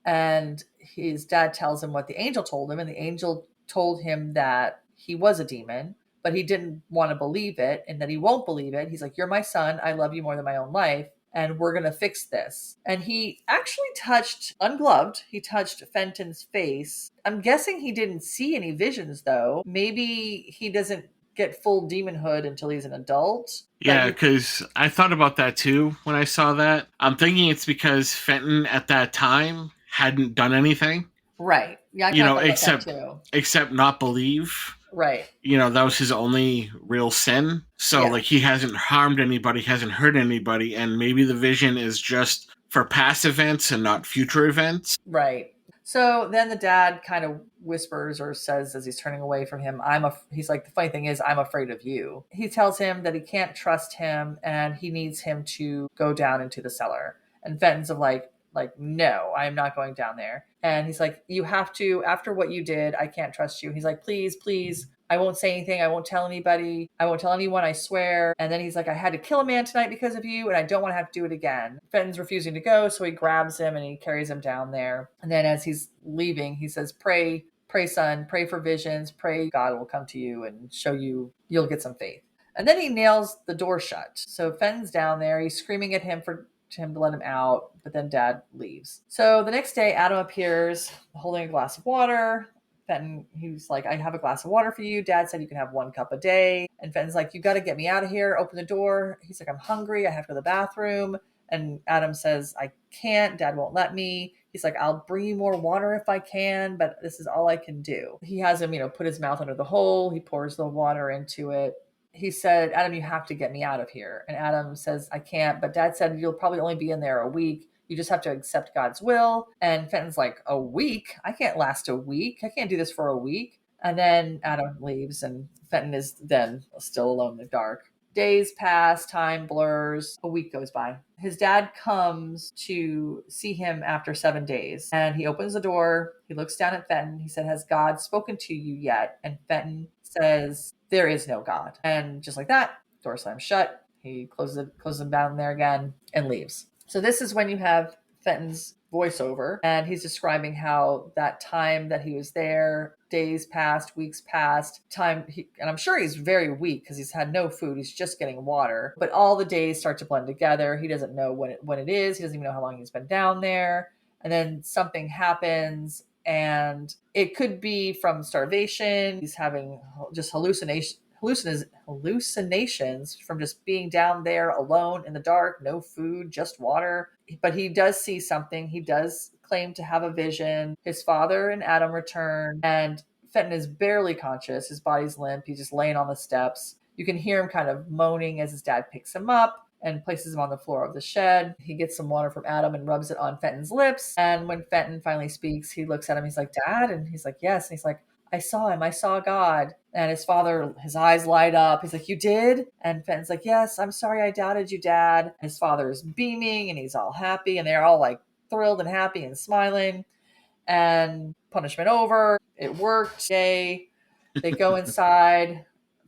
and his dad tells him what the angel told him. And the angel told him that he was a demon, but he didn't want to believe it and that he won't believe it. He's like, "You're my son. I love you more than my own life. And we're going to fix this." And he actually touched, ungloved, he touched Fenton's face. I'm guessing he didn't see any visions, though. Maybe he doesn't get full demonhood until he's an adult. Yeah, because I thought about that too when I saw that. I'm thinking it's because Fenton at that time hadn't done anything. Right. Yeah, I kind of thought about that too. Except not believe. Right. That was his only real sin. So, Yeah. like, he hasn't harmed anybody, hasn't hurt anybody, and maybe the vision is just for past events and not future events. Right. So then the dad kind of whispers or says as he's turning away from him, he's like, "The funny thing is, I'm afraid of you." He tells him that he can't trust him and he needs him to go down into the cellar. And Fenton's like, "No, I'm not going down there." And he's like, "You have to, after what you did, I can't trust you." And he's like, "Please, please, I won't say anything. I won't tell anybody. I won't tell anyone, I swear." And then he's like, "I had to kill a man tonight because of you, and I don't want to have to do it again." Fenton's refusing to go, so he grabs him and he carries him down there. And then as he's leaving, he says, "Pray, pray, son, pray for visions. Pray God will come to you and show you, you'll get some faith." And then he nails the door shut. So Fenton's down there. He's screaming at him to let him out, but then dad leaves. So the next day, Adam appears holding a glass of water. Fenton, he's like, "I have a glass of water for you. Dad said you can have 1 cup a day." And Fenton's like, "You got to get me out of here. Open the door." He's like, "I'm hungry. I have to go to the bathroom." And Adam says, "I can't. Dad won't let me." He's like, "I'll bring you more water if I can, but this is all I can do." He has him, put his mouth under the hole. He pours the water into it. He said, "Adam, you have to get me out of here." And Adam says, "I can't, but Dad said you'll probably only be in there a week. You just have to accept God's will." And Fenton's like, "A week? I can't last a week. I can't do this for a week." And then Adam leaves and Fenton is then still alone in the dark. Days pass, time blurs, a week goes by. His dad comes to see him after 7 days and he opens the door. He looks down at Fenton. He said, "Has God spoken to you yet?" And Fenton says, "There is no God." And just like that, door slams shut. He closes him down there again and leaves. So this is when you have Fenton's voiceover, and he's describing how that time that he was there, days passed, weeks passed, and I'm sure he's very weak because he's had no food. He's just getting water, but all the days start to blend together. He doesn't know when it is. He doesn't even know how long he's been down there. And then something happens, and it could be from starvation. He's having just hallucinations from just being down there alone in the dark, no food, just water. But he does see something. He does claim to have a vision. His father and Adam return, and Fenton is barely conscious. His body's limp. He's just laying on the steps. You can hear him kind of moaning as his dad picks him up and places him on the floor of the shed. He gets some water from Adam and rubs it on Fenton's lips. And when Fenton finally speaks, he looks at him. He's like, "Dad?" And he's like, "Yes." And he's like, "I saw him. I saw God." And his father, his eyes light up. He's like, "You did?" And Fenton's like, "Yes, I'm sorry I doubted you, Dad." His father is beaming and he's all happy and they're all like thrilled and happy and smiling. And punishment over. It worked. Yay. They go inside.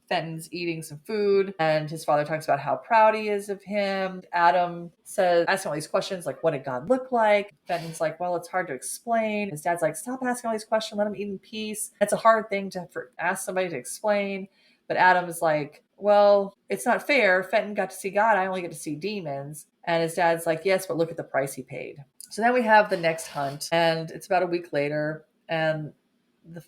Fenton's eating some food and his father talks about how proud he is of him. Adam says, asking all these questions like, "What did God look like?" Fenton's like, "Well, it's hard to explain." His dad's like, "Stop asking all these questions. Let him eat in peace." It's a hard thing to ask somebody to explain. But Adam is like, "Well, it's not fair. Fenton got to see God. I only get to see demons." And his dad's like, yes, but look at the price he paid. So then we have the next hunt, and it's about a week later, and the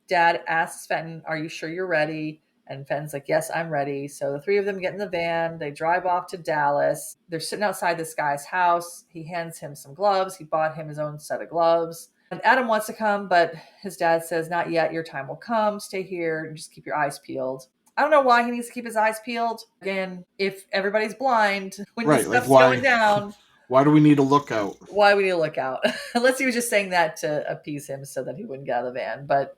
dad asks Fenton, are you sure you're ready? And Fenton's like, yes, I'm ready. So the three of them get in the van. They drive off to Dallas. They're sitting outside this guy's house. He hands him some gloves. He bought him his own set of gloves. And Adam wants to come, but his dad says, not yet. Your time will come. Stay here and just keep your eyes peeled. I don't know why he needs to keep his eyes peeled. Again, if everybody's blind when this stuff's going down. Why do we need a lookout? Why we need to look out? Unless he was just saying that to appease him so that he wouldn't get out of the van. But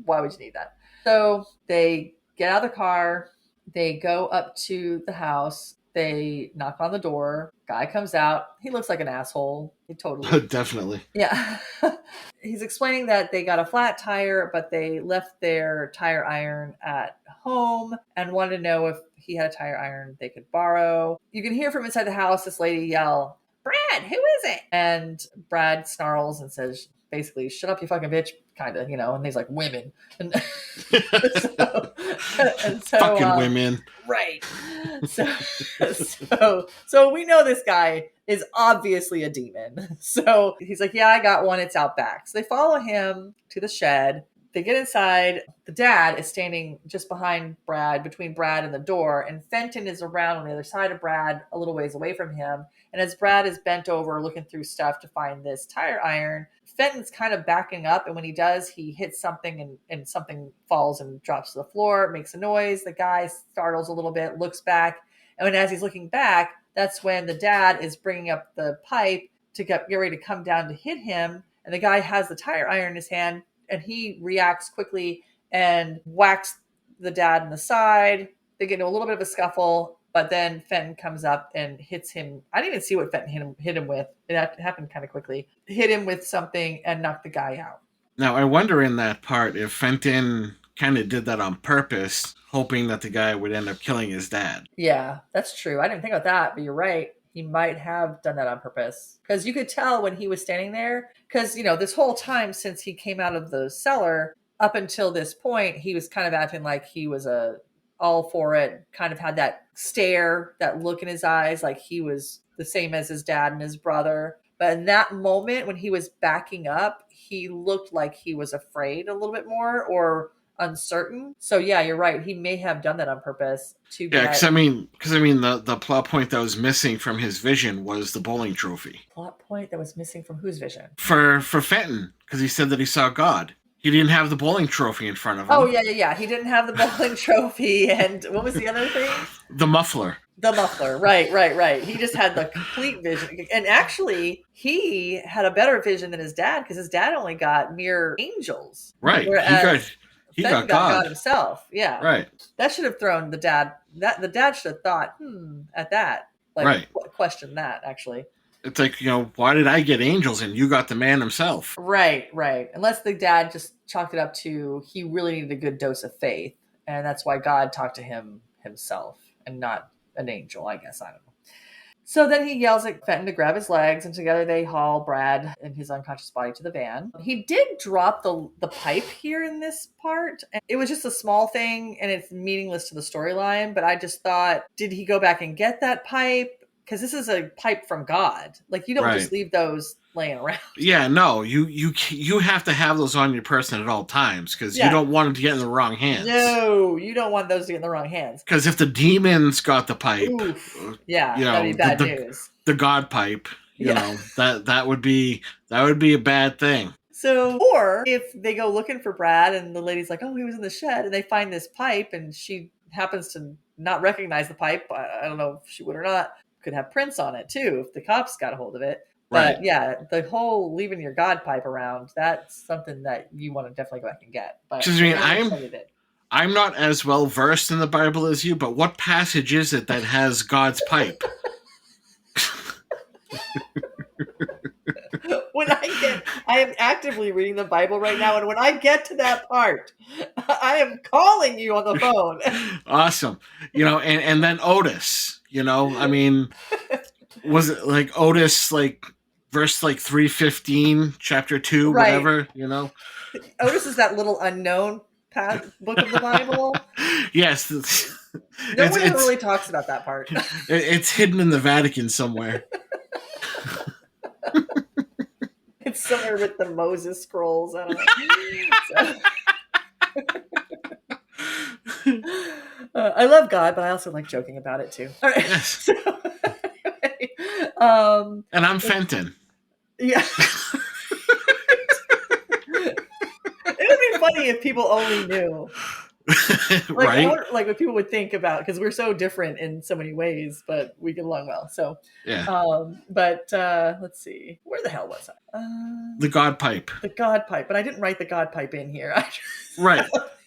why would you need that? So they get out of the car. They go up to the house. They knock on the door. Guy comes out. He looks like an asshole. He totally. Definitely. Yeah. He's explaining that they got a flat tire, but they left their tire iron at home and wanted to know if he had a tire iron they could borrow. You can hear from inside the house this lady yell, Brad, who is it? And Brad snarls and says, basically, shut up, you fucking bitch, kind of, and he's like, women. And so fucking women. Right. So we know this guy is obviously a demon. So he's like, yeah, I got one. It's out back. So they follow him to the shed. They get inside. The dad is standing just behind Brad, between Brad and the door. And Fenton is around on the other side of Brad, a little ways away from him. And as Brad is bent over looking through stuff to find this tire iron, Fenton's kind of backing up. And when he does, he hits something and something falls and drops to the floor, makes a noise. The guy startles a little bit, looks back. And as he's looking back, that's when the dad is bringing up the pipe to get ready to come down to hit him. And the guy has the tire iron in his hand. And he reacts quickly and whacks the dad in the side. They get into a little bit of a scuffle, but then Fenton comes up and hits him. I didn't even see what Fenton hit him with. It happened kind of quickly. Hit him with something and knocked the guy out. Now, I wonder in that part if Fenton kind of did that on purpose, hoping that the guy would end up killing his dad. Yeah, that's true. I didn't think about that, but you're right. He might have done that on purpose. Because you could tell when he was standing there, because, this whole time since he came out of the cellar, up until this point, he was kind of acting like he was all for it, kind of had that stare, that look in his eyes, like he was the same as his dad and his brother. But in that moment, when he was backing up, he looked like he was afraid a little bit more or uncertain. So yeah, you're right. He may have done that on purpose to get... Yeah, because the plot point that was missing from his vision was the bowling trophy. Plot point that was missing from whose vision? For Fenton, because he said that he saw God. He didn't have the bowling trophy in front of him. Oh, yeah. He didn't have the bowling trophy. And what was the other thing? The muffler. The muffler. Right. He just had the complete vision. And actually, he had a better vision than his dad because his dad only got mere angels. Right. He got God himself. Yeah. Right. That should have thrown the dad. The dad should have thought, at that. Right. Question that, actually. It's like, why did I get angels and you got the man himself? Right. Unless the dad just chalked it up to he really needed a good dose of faith. And that's why God talked to him himself and not an angel, I guess. I don't know. So then he yells at Fenton to grab his legs, and together they haul Brad and his unconscious body to the van. He did drop the pipe here in this part. And it was just a small thing, and it's meaningless to the storyline. But I just thought, did he go back and get that pipe? Because this is a pipe from God. Like, you don't just leave those laying around. Yeah, no. You have to have those on your person at all times because you don't want it to get in the wrong hands. No, you don't want those to get in the wrong hands. Because if the demons got the pipe, that'd be bad news. The God pipe, that would be a bad thing. So, or if they go looking for Brad and the lady's like, oh, he was in the shed, and they find this pipe and she happens to not recognize the pipe. I don't know if she would or not. Could have prints on it too if the cops got a hold of it. But the whole leaving your God pipe around, that's something that you want to definitely go back and get. But I'm not as well versed in the Bible as you, but what passage is it that has God's pipe? I am actively reading the Bible right now, and when I get to that part, I am calling you on the phone. Awesome. And then Otis. Was it like Otis, like verse 315, chapter 2, whatever, Otis is that little unknown book of the Bible. Yes. No one ever really talks about that part. It's hidden in the Vatican somewhere. It's somewhere with the Moses scrolls. I don't know. I love God, but I also like joking about it too. All right. Yes. So, anyway, and I'm Fenton. Yeah. It would be funny if people only knew. Like, right? Like what people would think about, because we're so different in so many ways, but we get along well. So, yeah. But let's see, where the hell was I? The God pipe. The God pipe, but I didn't write the God pipe in here. Right.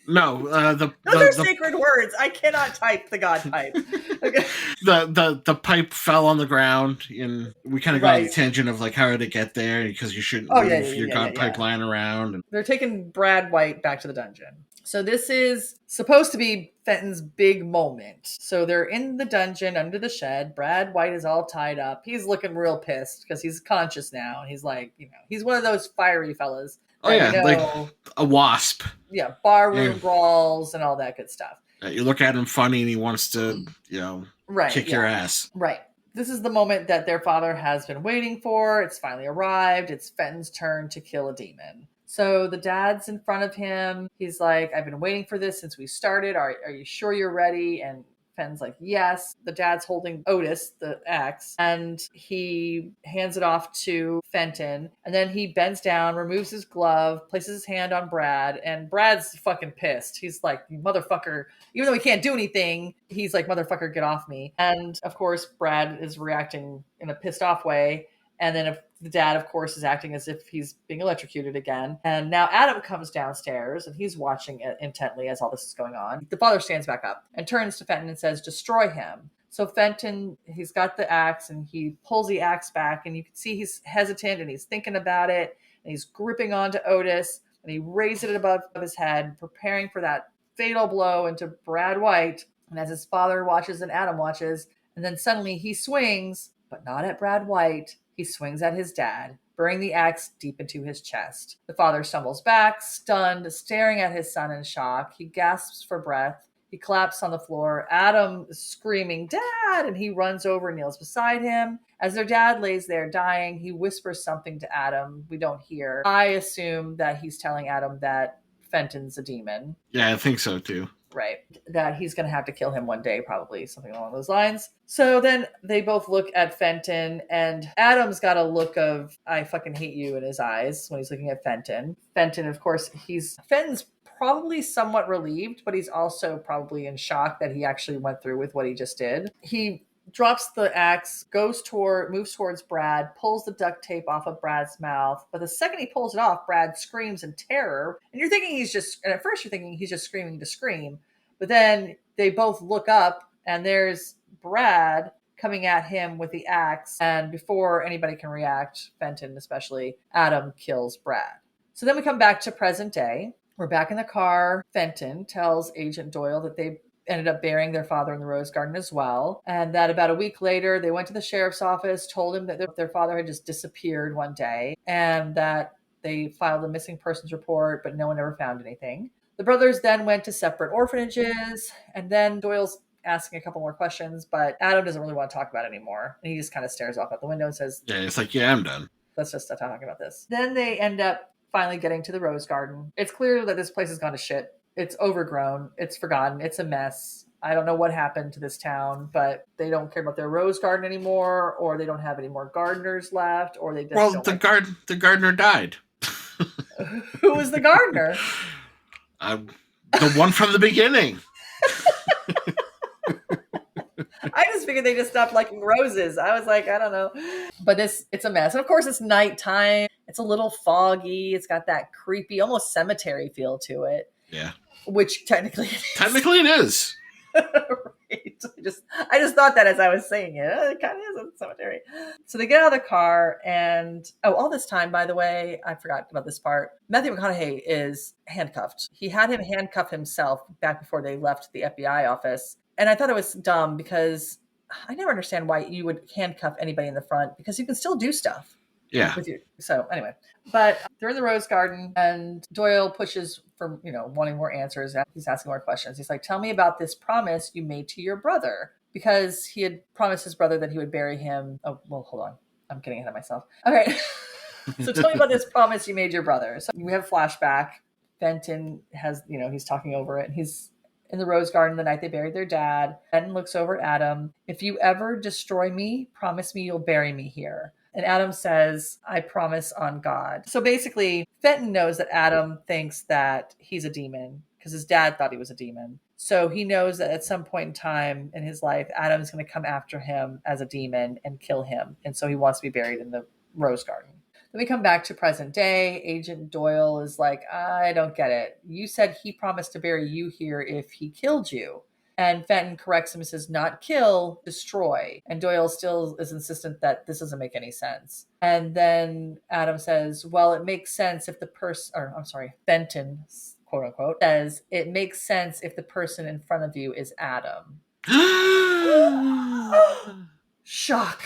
No, those are sacred words. I cannot type the God pipe. Okay. The pipe fell on the ground, and we kind of got on the tangent of like how did it get there, because you shouldn't leave your God pipe lying around. And they're taking Brad White back to the dungeon. So this is supposed to be Fenton's big moment. So they're in the dungeon under the shed. Brad White is all tied up. He's looking real pissed because he's conscious now. He's like, he's one of those fiery fellas. Oh yeah, like a wasp. Yeah, barroom brawls and all that good stuff. You look at him funny and he wants to, kick your ass. Right. This is the moment that their father has been waiting for. It's finally arrived. It's Fenton's turn to kill a demon. So the dad's in front of him. He's like, I've been waiting for this since we started. Are you sure you're ready? And Fenn's like, yes. The dad's holding Otis, the axe, and he hands it off to Fenton. And then he bends down, removes his glove, places his hand on Brad, and Brad's fucking pissed. He's like, you motherfucker. Even though he can't do anything, he's like, motherfucker, get off me. And of course, Brad is reacting in a pissed off way. And then the dad, of course, is acting as if he's being electrocuted again. And now Adam comes downstairs and he's watching it intently as all this is going on. The father stands back up and turns to Fenton and says, destroy him. So Fenton, he's got the axe and he pulls the axe back, and you can see he's hesitant and he's thinking about it, and he's gripping onto Otis, and he raises it above his head, preparing for that fatal blow into Brad White. And as his father watches and Adam watches, and then suddenly he swings, but not at Brad White. He swings at his dad, burying the axe deep into his chest. The father stumbles back, stunned, staring at his son in shock. He gasps for breath. He collapses on the floor. Adam is screaming, Dad! And he runs over and kneels beside him. As their dad lays there dying, he whispers something to Adam we don't hear. I assume that he's telling Adam that Fenton's a demon. Yeah, I think so too. Right. That he's going to have to kill him one day, probably something along those lines. So then they both look at Fenton, and Adam's got a look of, I fucking hate you in his eyes when he's looking at Fenton. Fenton, of course, Fenton's probably somewhat relieved, but he's also probably in shock that he actually went through with what he just did. He drops the axe, moves towards Brad, pulls the duct tape off of Brad's mouth. But the second he pulls it off, Brad screams in terror. And you're thinking and at first you're thinking he's just screaming to scream. But then they both look up, and there's Brad coming at him with the axe. And before anybody can react, Fenton especially, Adam kills Brad. So then we come back to present day. We're back in the car. Fenton tells Agent Doyle that they ended up burying their father in the rose garden as well. And that about a week later, they went to the sheriff's office, told him that their father had just disappeared one day, and that they filed a missing persons report, but no one ever found anything. The brothers then went to separate orphanages, and then Doyle's asking a couple more questions, but Adam doesn't really want to talk about it anymore. And he just kind of stares off out the window and says, yeah, it's like, yeah, I'm done. Let's just stop talking about this. Then they end up finally getting to the rose garden. It's clear that this place has gone to shit. It's overgrown. It's forgotten. It's a mess. I don't know what happened to this town, but they don't care about their rose garden anymore, or they don't have any more gardeners left, or they just the gardener died. Who was the gardener? The one from the beginning. I just figured they just stopped liking roses. I was like, I don't know. But it's a mess. And of course, it's nighttime. It's a little foggy. It's got that creepy, almost cemetery feel to it. Yeah. Which technically it is. Technically it is. Right. I just thought that as I was saying it. It kind of is a cemetery. So they get out of the car, and all this time, by the way, I forgot about this part. Matthew McConaughey is handcuffed. He had him handcuff himself back before they left the FBI office. And I thought it was dumb because I never understand why you would handcuff anybody in the front, because you can still do stuff. Yeah. with you. So anyway, but they're in the rose garden, and Doyle pushes for wanting more answers. He's asking more questions. He's like, "Tell me about this promise you made to your brother," because he had promised his brother that he would bury him. Oh well, hold on, I'm getting ahead of myself. All right, so tell me about this promise you made your brother. So we have a flashback. Fenton has, he's talking over it, and he's in the rose garden the night they buried their dad. Fenton looks over at Adam. "If you ever destroy me, promise me you'll bury me here." And Adam says, "I promise on God." So basically, Fenton knows that Adam thinks that he's a demon because his dad thought he was a demon. So he knows that at some point in time in his life, Adam's going to come after him as a demon and kill him. And so he wants to be buried in the rose garden. Then we come back to present day. Agent Doyle is like, "I don't get it. You said he promised to bury you here if he killed you." And Fenton corrects him and says, "Not kill, destroy." And Doyle still is insistent that this doesn't make any sense. And then Adam says, "Well, it makes sense if the person," or I'm sorry, Fenton, quote unquote, says, "It makes sense if the person in front of you is Adam." Shock.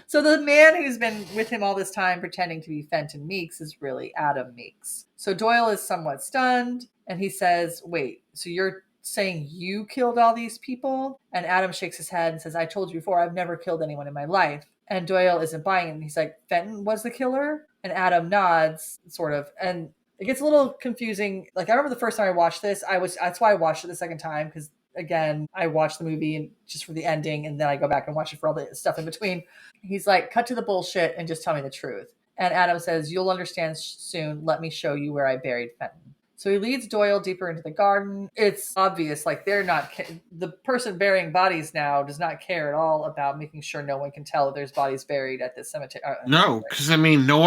So the man who's been with him all this time pretending to be Fenton Meeks is really Adam Meeks. So Doyle is somewhat stunned, and he says, "Wait, so you're saying you killed all these people?" And Adam shakes his head and says, "I told you before, I've never killed anyone in my life." And Doyle isn't buying it. He's like, "Fenton was the killer?" And Adam nods, sort of, and it gets a little confusing. Like, I remember the first time I watched this, that's why I watched it the second time, because again, I watched the movie and just for the ending, and then I go back and watch it for all the stuff in between. He's like, "Cut to the bullshit and just tell me the truth." And Adam says, "You'll understand soon. Let me show you where I buried Fenton." So he leads Doyle deeper into the garden. It's obvious, like, the person burying bodies now does not care at all about making sure no one can tell that there's bodies buried at this cemetery. No, because I mean, no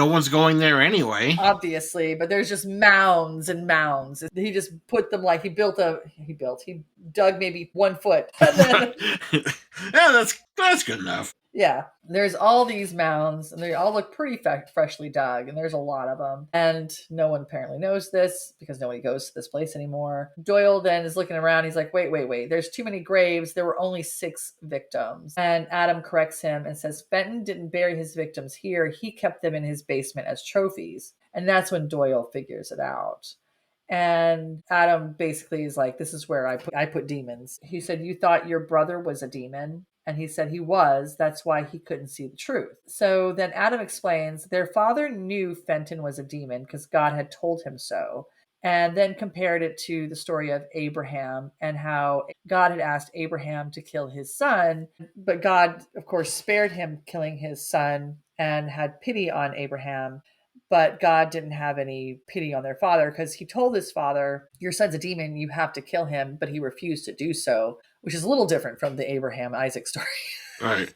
one's going there anyway. Obviously, but there's just mounds and mounds. He just put them like he dug maybe 1 foot. And then, Yeah, that's good enough. yeah, there's all these mounds, and they all look pretty freshly dug, and there's a lot of them. And no one apparently knows this because nobody goes to this place anymore. Doyle then is looking around. He's like, wait, there's too many graves. There were only 6 victims. And Adam corrects him and says, "Fenton didn't bury his victims here. He kept them in his basement as trophies." And that's when Doyle figures it out. And Adam basically is like, "This is where I put demons." He said, "You thought your brother was a demon?" And he said he was. That's why he couldn't see the truth. So then Adam explains their father knew Fenton was a demon because God had told him so. And then compared it to the story of Abraham and how God had asked Abraham to kill his son. But God, of course, spared him killing his son and had pity on Abraham. But God didn't have any pity on their father because he told his father, "Your son's a demon, you have to kill him," but he refused to do so, which is a little different from the Abraham Isaac story. Right.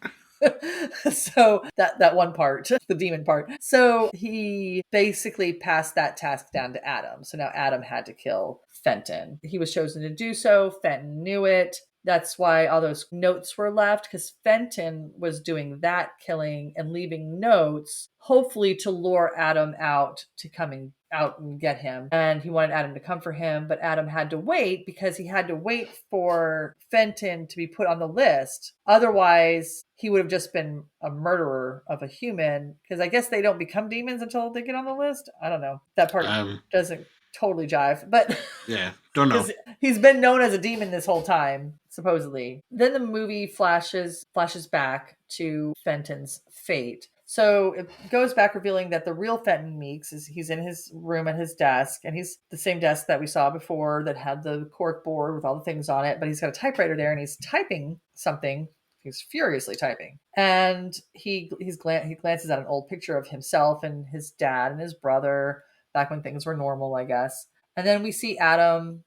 So that one part, the demon part. So he basically passed that task down to Adam. So now Adam had to kill Fenton. He was chosen to do so. Fenton knew it. That's why all those notes were left, because Fenton was doing that killing and leaving notes, hopefully to lure Adam out to coming out and get him. And he wanted Adam to come for him, but Adam had to wait because he had to wait for Fenton to be put on the list. Otherwise, he would have just been a murderer of a human, because I guess they don't become demons until they get on the list. I don't know. That part doesn't totally jive, but yeah, don't know. He's been known as a demon this whole time, supposedly. Then the movie flashes back to Fenton's fate. So it goes back revealing that the real Fenton Meeks he's in his room at his desk, and he's the same desk that we saw before that had the cork board with all the things on it, but he's got a typewriter there and he's typing something. He's furiously typing. And he glances at an old picture of himself and his dad and his brother back when things were normal, I guess. And then we see Adam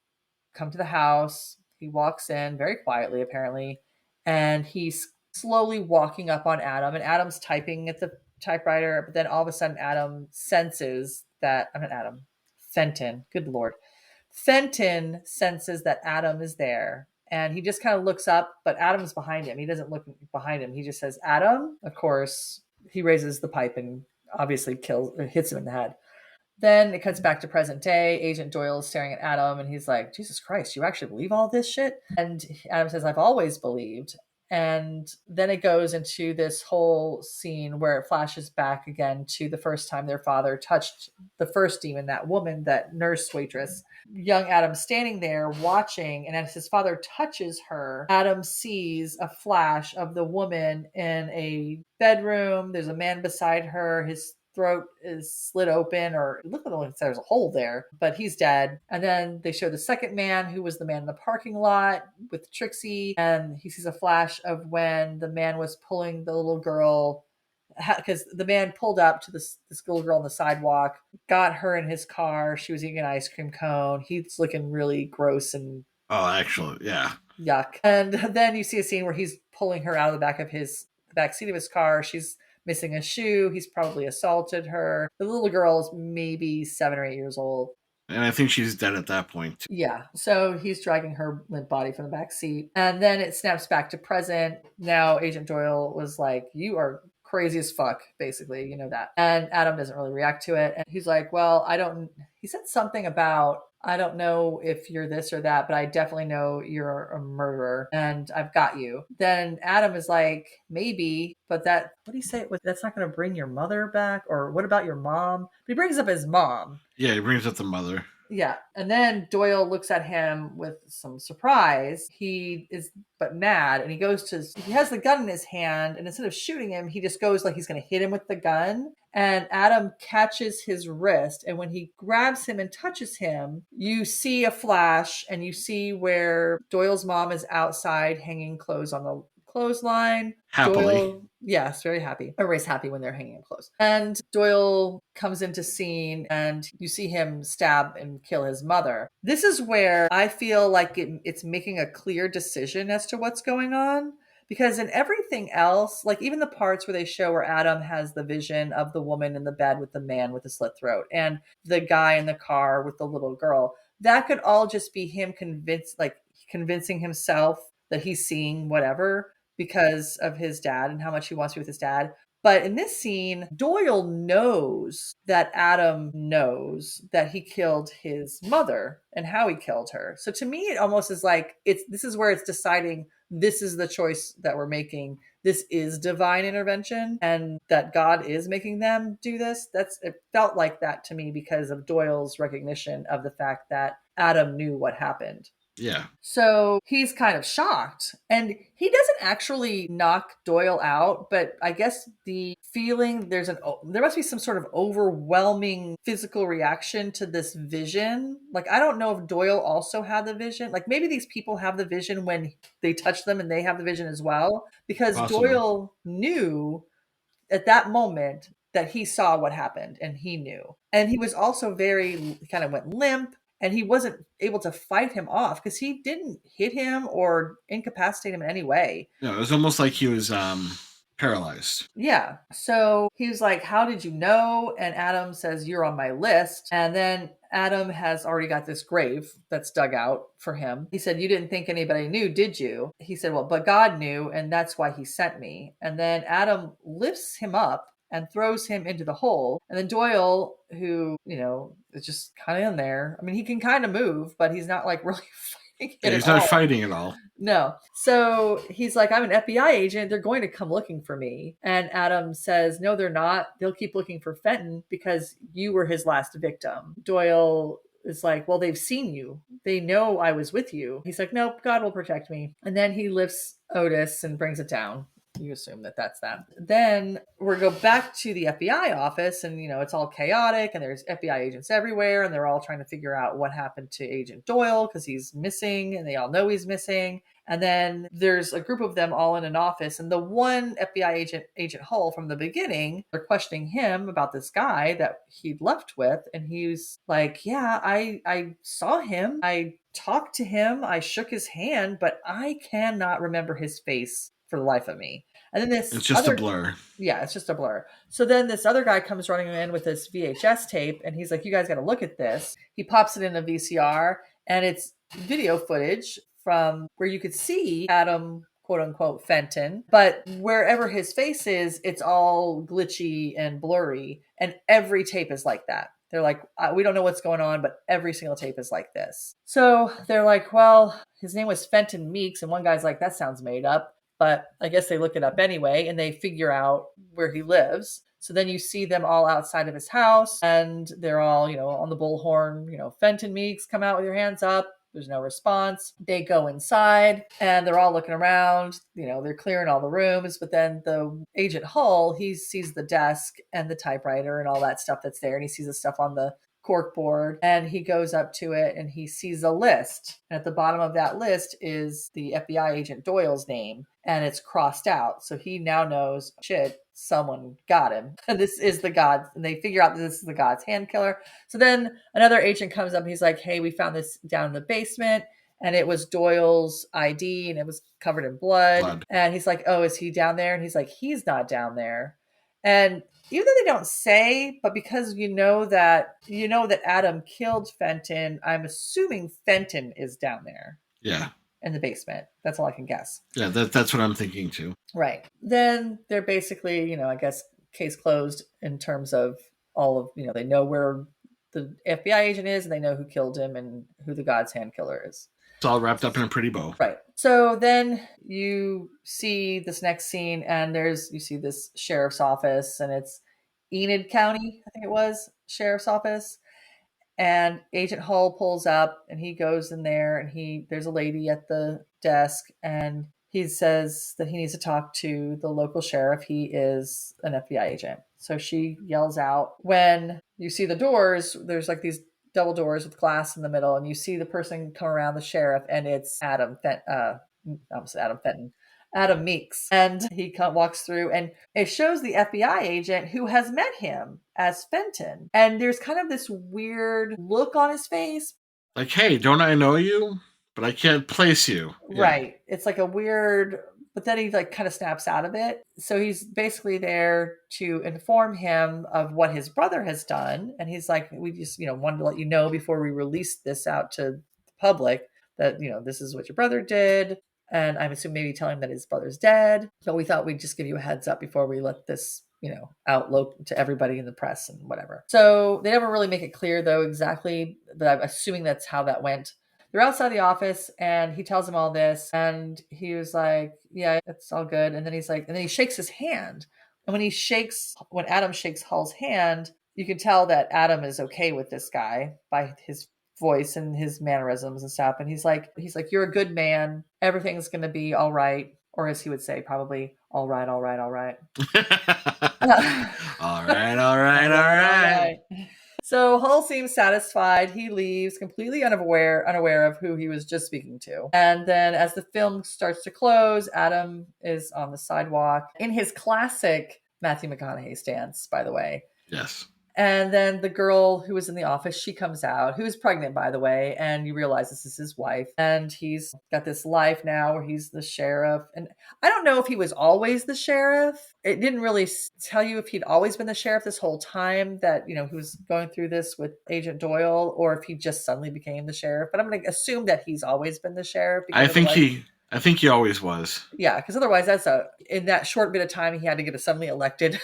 come to the house. He walks in very quietly, apparently, and he's slowly walking up on Adam, and Adam's typing at the typewriter, but then all of a sudden Adam senses that, Fenton, good Lord. Fenton senses that Adam is there, and he just kind of looks up, but Adam's behind him. He doesn't look behind him. He just says, "Adam." Of course, he raises the pipe and obviously hits him in the head. Then it cuts back to present day. Agent Doyle is staring at Adam, and he's like, "Jesus Christ, you actually believe all this shit?" And Adam says, "I've always believed." And then it goes into this whole scene where it flashes back again to the first time their father touched the first demon, that woman, that nurse waitress. Young Adam standing there watching, and as his father touches her, Adam sees a flash of the woman in a bedroom. There's a man beside her. His throat is slit open, or it looked like there's a hole there, but he's dead. And then they show the second man, who was the man in the parking lot with Trixie, and he sees a flash of when the man was pulling the little girl, because the man pulled up to this little girl on the sidewalk, got her in his car. She was eating an ice cream cone. He's looking really gross and Oh, actually, yeah. yuck. And then you see a scene where he's pulling her out of the back seat of his car. She's missing a shoe. He's probably assaulted her. The little girl is maybe 7 or 8 years old. And I think she's dead at that point, too. Yeah. So he's dragging her limp body from the back seat. And then it snaps back to present. Now Agent Doyle was like, "You are crazy as fuck," basically, you know that. And Adam doesn't really react to it. And he's like, "Well, he said something about, I don't know if you're this or that, but I definitely know you're a murderer and I've got you." Then Adam is like, "Maybe, but what do you say? That's not going to bring your mother back? Or what about your mom?" But he brings up his mom. Yeah, he brings up the mother. Yeah. And then Doyle looks at him with some surprise. He is but mad, and he has the gun in his hand, and instead of shooting him, he just goes like he's going to hit him with the gun. And Adam catches his wrist, and when he grabs him and touches him, you see a flash, and you see where Doyle's mom is outside hanging clothes on the clothesline. Happily. Yes, very happy. Everybody's happy when they're hanging clothes. And Doyle comes into scene, and you see him stab and kill his mother. This is where I feel like it's making a clear decision as to what's going on. Because in everything else, like even the parts where they show where Adam has the vision of the woman in the bed with the man with the slit throat, and the guy in the car with the little girl, that could all just be him convincing himself that he's seeing whatever because of his dad and how much he wants to be with his dad. But in this scene, Doyle knows that Adam knows that he killed his mother and how he killed her. So to me, it almost is like this is where it's deciding, this is the choice that we're making. This is divine intervention, and that God is making them do this. It felt like that to me because of Doyle's recognition of the fact that Adam knew what happened. Yeah. So he's kind of shocked, and he doesn't actually knock Doyle out, but I guess the feeling there must be some sort of overwhelming physical reaction to this vision. Like, I don't know if Doyle also had the vision. Like, maybe these people have the vision when they touch them and they have the vision as well, because Possibly. Doyle knew at that moment that he saw what happened, and he knew. And he was also kind of went limp, and he wasn't able to fight him off because he didn't hit him or incapacitate him in any way. No, it was almost like he was paralyzed. Yeah. So he was like, "How did you know?" And Adam says, "You're on my list." And then Adam has already got this grave that's dug out for him. He said, "You didn't think anybody knew, did you?" He said, "Well, but God knew, and that's why he sent me." And then Adam lifts him up and throws him into the hole. And then Doyle, who, is just kind of in there. I mean, he can kind of move, but he's not like really fighting it. He's not fighting at all. No. So he's like, "I'm an FBI agent. They're going to come looking for me." And Adam says, "No, they're not. They'll keep looking for Fenton because you were his last victim." Doyle is like, "Well, they've seen you. They know I was with you." He's like, "Nope, God will protect me." And then he lifts Otis and brings it down. You assume that that's that. Then we go back to the FBI office, and it's all chaotic, and there's FBI agents everywhere, and they're all trying to figure out what happened to Agent Doyle because he's missing, and they all know he's missing. And then there's a group of them all in an office, and the one FBI Agent Hull from the beginning, they're questioning him about this guy that he'd left with, and he's like, "Yeah, I saw him. I talked to him. I shook his hand, but I cannot remember his face for the life of me." And then it's just a blur. Yeah, it's just a blur. So then this other guy comes running in with this VHS tape, and he's like, "You guys got to look at this." He pops it in a VCR, and it's video footage from where you could see Adam, quote unquote, Fenton, but wherever his face is, it's all glitchy and blurry. And every tape is like that. They're like, "We don't know what's going on, but every single tape is like this." So they're like, "Well, his name was Fenton Meeks." And one guy's like, "That sounds made up." but I guess they look it up anyway and they figure out where he lives. So then you see them all outside of his house and they're all, on the bullhorn, Fenton Meeks, come out with your hands up. There's no response. They go inside and they're all looking around. They're clearing all the rooms. But then the Agent Hull, he sees the desk and the typewriter and all that stuff that's there. And he sees the stuff on the cork board and he goes up to it and he sees a list. And at the bottom of that list is the FBI agent Doyle's name and it's crossed out. So he now knows, shit, someone got him. And this is the god. And they figure out that this is the god's hand killer. So then another agent comes up and he's like, hey, we found this down in the basement. And it was Doyle's ID and it was covered in blood. And he's like, oh, is he down there? And he's like, he's not down there. And even though they don't say, but because you know that Adam killed Fenton, I'm assuming Fenton is down there. Yeah. In the basement. That's all I can guess. Yeah, that's what I'm thinking too. Right. Then they're basically, I guess case closed in terms of all of, they know where the FBI agent is and they know who killed him and who the God's hand killer is. It's all wrapped up in a pretty bow. Right. So then you see this next scene and you see this sheriff's office and it's Enid County, I think it was, sheriff's office. And Agent Hull pulls up and he goes in there and there's a lady at the desk and he says that he needs to talk to the local sheriff. He is an FBI agent. So she yells out. When you see the doors, there's like these double doors with glass in the middle and you see the person come around, the sheriff, and it's Adam Meeks. And he walks through and it shows the FBI agent who has met him as Fenton. And there's kind of this weird look on his face. Like, hey, don't I know you? But I can't place you. Yeah. Right. It's like a weird, but then he like kind of snaps out of it. So he's basically there to inform him of what his brother has done. And he's like, we just, wanted to let you know before we release this out to the public that, this is what your brother did. And I'm assuming maybe telling him that his brother's dead. So we thought we'd just give you a heads up before we let this, out to everybody in the press and whatever. So they never really make it clear though exactly, but I'm assuming that's how that went. They're outside the office and he tells him all this and he was like, yeah, it's all good. And then he's like, and then he shakes his hand. And when Adam shakes Hull's hand, you can tell that Adam is okay with this guy by his voice and his mannerisms and stuff. And he's like, you're a good man. Everything's going to be all right. Or as he would say, probably all right. all right. All right. So Hull seems satisfied. He leaves completely unaware of who he was just speaking to. And then as the film starts to close, Adam is on the sidewalk in his classic Matthew McConaughey stance, by the way. Yes. And then the girl who was in the office, she comes out, who's pregnant, by the way, and you realize this is his wife. And he's got this life now where he's the sheriff. And I don't know if he was always the sheriff. It didn't really tell you if he'd always been the sheriff this whole time that, he was going through this with Agent Doyle, or if he just suddenly became the sheriff. But I'm going to assume that he's always been the sheriff. I think he always was. Yeah, because otherwise in that short bit of time, he had to get suddenly elected.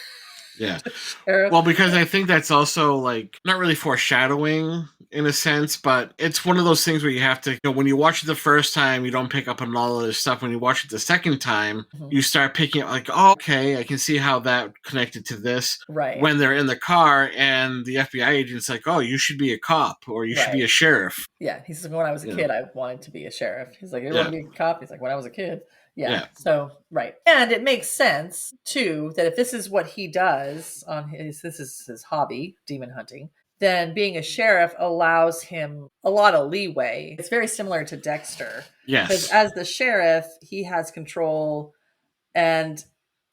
Yeah. Well, because I think that's also like not really foreshadowing in a sense, but it's one of those things where you have to, when you watch it the first time, you don't pick up on all of this stuff. When you watch it the second time, you start picking up like, oh, okay, I can see how that connected to this. Right. When they're in the car and the FBI agent's like, oh, you should be a cop or you should be a sheriff. Yeah. He says, when I was a kid, I wanted to be a sheriff. He's like, you want to be a cop? He's like, when I was a kid. Yeah. So, right. And it makes sense, too, that if this is what he does this is his hobby, demon hunting, then being a sheriff allows him a lot of leeway. It's very similar to Dexter. Yes. Because as the sheriff, he has control and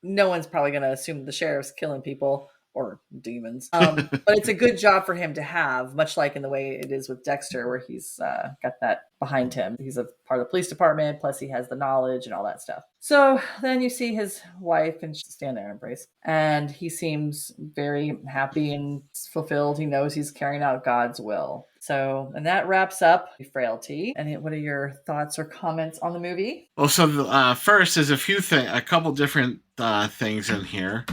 no one's probably going to assume the sheriff's killing people or demons. But it's a good job for him to have, much like in the way it is with Dexter, where he's got that behind him. He's a part of the police department, plus he has the knowledge and all that stuff. So then you see his wife and she stand there and embrace. And he seems very happy and fulfilled. He knows he's carrying out God's will. So, and that wraps up Frailty. And what are your thoughts or comments on the movie? Well, so first, there's a couple different things in here.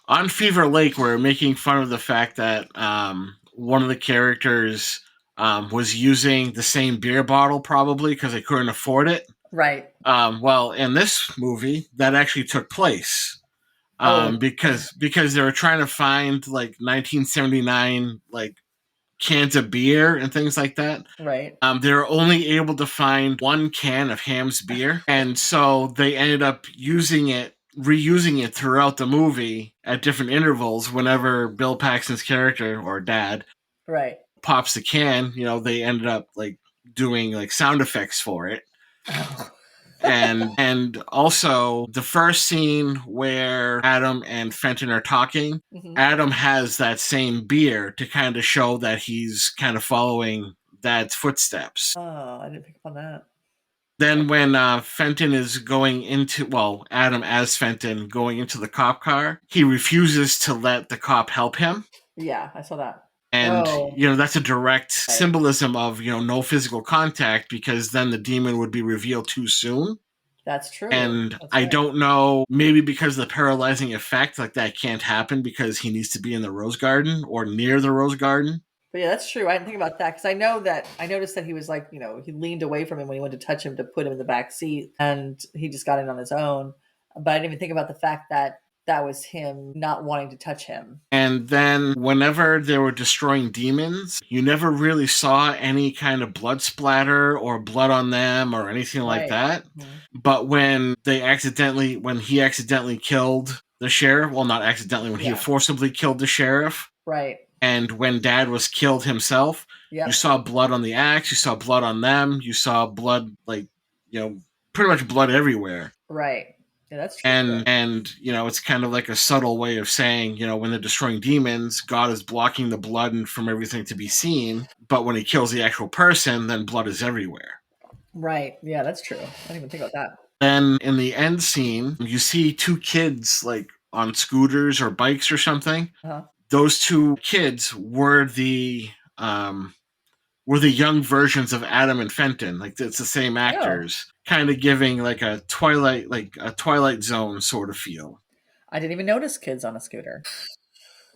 On Fever Lake, we're making fun of the fact that one of the characters was using the same beer bottle probably because they couldn't afford it. Right. Well, in this movie, that actually took place. Oh, Because they were trying to find like 1979 like cans of beer and things like that. right. They were only able to find one can of Ham's beer, and so they ended up reusing it throughout the movie at different intervals. Whenever Bill Paxton's character or dad Right. pops the can, they ended up like doing like sound effects for it. Oh. And also the first scene where Adam and Fenton are talking, Mhm. Adam has that same beer to kind of show that he's kind of following Dad's footsteps. Oh, I didn't pick up on that. Then when Fenton is going into, well, Adam as Fenton going into the cop car, he refuses to let the cop help him. Yeah, I saw that. And, Oh, that's a direct right. symbolism of, no physical contact, because then the demon would be revealed too soon. That's true. And That's I right. don't know, maybe because of the paralyzing effect, like that can't happen because he needs to be in the rose garden or near the rose garden. But yeah, that's true. I didn't think about that because I know that I noticed that he was like, he leaned away from him when he went to touch him to put him in the back seat, and he just got in on his own. But I didn't even think about the fact that that was him not wanting to touch him. And then whenever they were destroying demons, you never really saw any kind of blood splatter or blood on them or anything like Right. that. Mhm. But when he accidentally killed the sheriff, well, not accidentally, when he Yeah. forcibly killed the sheriff, Right. and when Dad was killed himself, you Yep. saw blood on the axe, you saw blood on them, you saw blood, like, pretty much blood everywhere. Right. Yeah, that's true. And it's kind of like a subtle way of saying, when they're destroying demons, God is blocking the blood and from everything to be seen, but when he kills the actual person, then blood is everywhere. Right. Yeah, that's true. I didn't even think about that. Then in the end scene, you see two kids like on scooters or bikes or something. Uh-huh. Those two kids um were the young versions of Adam and Fenton. Like it's the same Oh, actors, kind of giving like a Twilight Zone sort of feel. I didn't even notice kids on a scooter.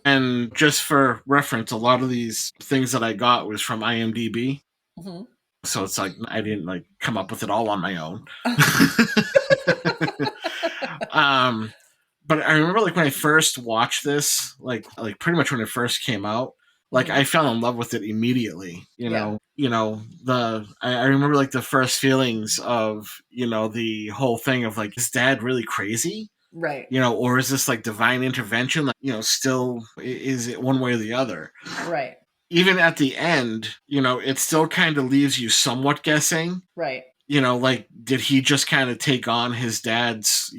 And just for reference, a lot of these things that I got was from IMDb. Hmm. So it's like I didn't like come up with it all on my own. um, but I remember like when I first watched this, like pretty much when it first came out, like Hmm. I fell in love with it immediately. Yeah. I remember like the first feelings of the whole thing of like, is Dad really crazy? Right. Or is this like divine intervention? Like, still is it one way or the other? Right. Even at the end, it still kind of leaves you somewhat guessing. Right. Like, did he just kind of take on his dad's,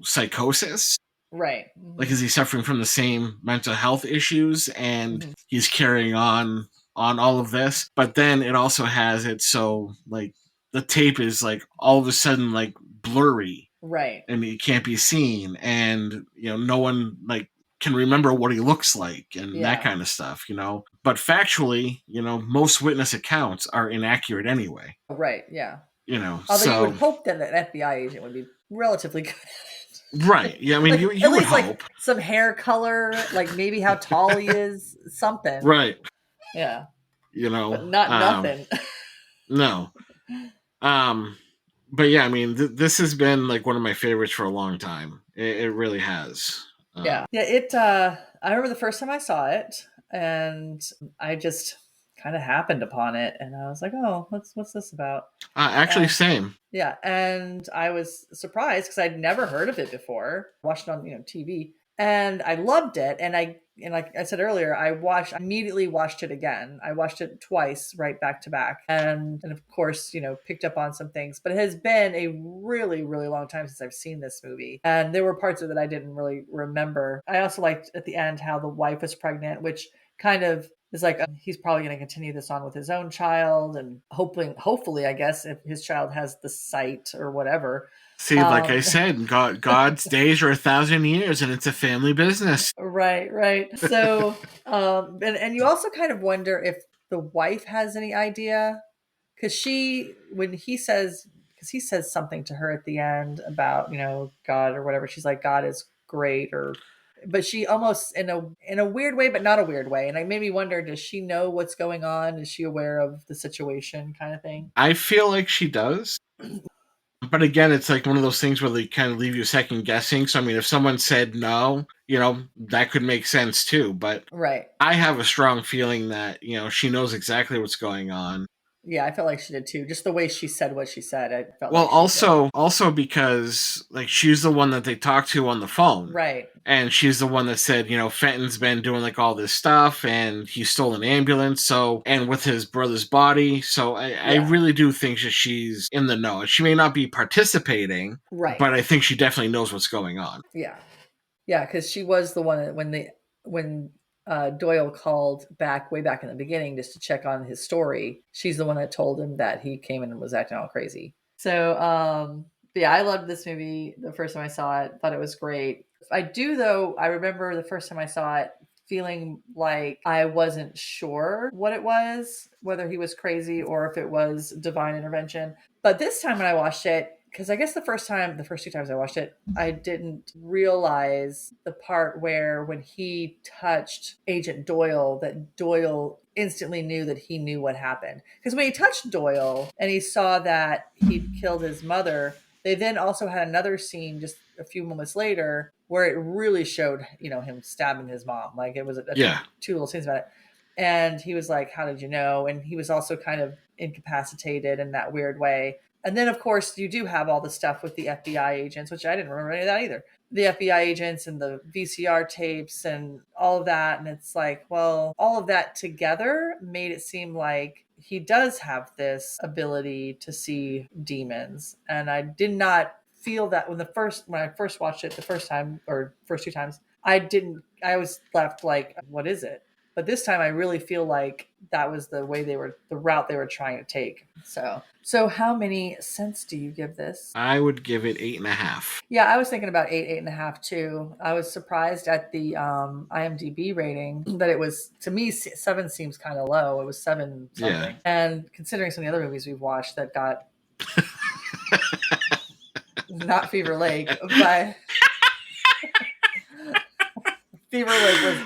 psychosis? Right. Like, Hmm. is he suffering from the same mental health issues and Hmm. he's carrying on all of this? But then it also has it so like the tape is like all of a sudden like blurry Right. and he can't be seen, and no one like can remember what he looks like and that Yeah. kind of stuff. But factually, most witness accounts are inaccurate anyway. Right. Yeah. Although you would So hope that an FBI agent would be relatively good. right, yeah, I mean, Like you at would least hope, like some hair color, like maybe how tall he is, something. right? Yeah. You But know, not nothing. no, um, but yeah, I mean, this has been like one of my favorites for a long time. It really has. Yeah. Yeah, I remember the first time I saw it and I just kind of happened upon it and I was like, "Oh, what's this about?" Actually, Uh, same. yeah, and I was surprised because I'd never heard of it before. Watched it on TV, and I loved it. And like I said earlier, immediately watched it again. I watched it twice, right back to back, and of course, picked up on some things. But it has been a really really long time since I've seen this movie, and there were parts of it that I didn't really remember. I also liked at the end how the wife was pregnant, which kind of is like he's probably going to continue this on with his own child, and hopefully, I guess, if his child has the sight or whatever. See, like I said, God's days are 1,000 years, and it's a family business. Right, right. So, and you also kind of wonder if the wife has any idea, because because he says something to her at the end about God or whatever. She's like, God is great, but she almost in a weird way, but not a weird way. And I made me wonder, does she know what's going on? Is she aware of the situation, kind of thing? I feel like she does. But again, it's like one of those things where they kind of leave you second guessing. So I mean, if someone said no, that could make sense too. But Right. I have a strong feeling that she knows exactly what's going on. Yeah, I felt like she did too. Just the way she said what she said, I felt Well, like she did. also because like she's the one that they talked to on the phone. Right. And she's the one that said, Fenton's been doing like all this stuff and he stole an ambulance. So, and with his brother's body. So I really do think that she's in the know. She may not be participating, Right. But I think she definitely knows what's going on. Yeah. Yeah. Cause she was the one when Doyle called way back in the beginning just to check on his story. She's the one that told him that he came in and was acting all crazy. So, yeah, I loved this movie the first time I saw it. Thought it was great. I do, though. I remember the first time I saw it feeling like I wasn't sure what it was, whether he was crazy or if it was divine intervention. But this time when I watched it, because I guess the first two times I watched it, I didn't realize the part where when he touched Agent Doyle, that Doyle instantly knew that he knew what happened. Because when he touched Doyle and he saw that he'd killed his mother, they then also had another scene just a few moments later where it really showed, him stabbing his mom. Like it was two little scenes about it. And he was like, "How did you know?" And he was also kind of incapacitated in that weird way. And then, of course, you do have all the stuff with the FBI agents, which I didn't remember any of that either. The FBI agents and the VCR tapes and all of that. And it's like, well, all of that together made it seem like he does have this ability to see demons. And I did not feel that when I first watched it the first time or first two times, I was left like, what is it? But this time I really feel like that was the route they were trying to take. So how many cents do you give this? I would give it 8.5. Yeah, I was thinking about 8.5 too. I was surprised at the IMDb rating that it was, to me, 7 seems kind of low. It was 7 something. Yeah. And considering some of the other movies we've watched that got not Fever Lake, but Fever Lake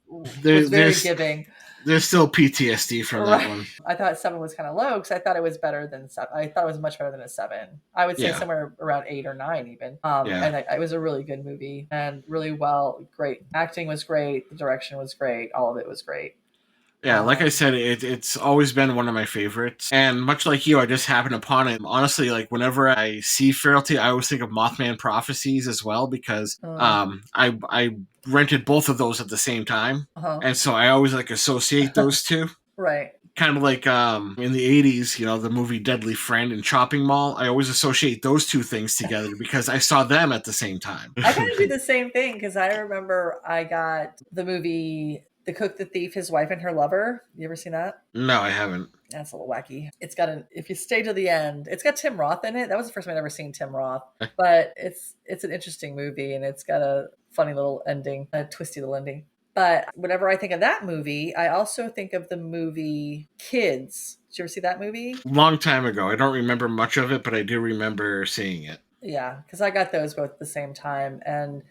was very giving. There's still PTSD from that one. I thought 7 was kind of low because I thought it was better than 7. I thought it was much better than a 7. I would say somewhere around 8 or 9 even. And it was a really good movie and really great. Acting was great. The direction was great. All of it was great. Yeah, like I said, it's always been one of my favorites. And much like you, I just happened upon it. Honestly, like whenever I see Frailty, I always think of Mothman Prophecies as well because I rented both of those at the same time. And so I always like associate those two. Right. Kind of like in the 80s, the movie Deadly Friend and Chopping Mall. I always associate those two things together because I saw them at the same time. I kind of do the same thing because I remember I got the movie The Cook, the Thief, His Wife, and Her Lover. You ever seen that? No, I haven't. That's a little wacky. It's got if you stay to the end, it's got Tim Roth in it. That was the first time I'd ever seen Tim Roth. But it's an interesting movie and it's got a funny little ending, a twisty little ending. But whenever I think of that movie, I also think of the movie Kids. Did you ever see that movie? Long time ago. I don't remember much of it, but I do remember seeing it. Yeah, because I got those both at the same time. And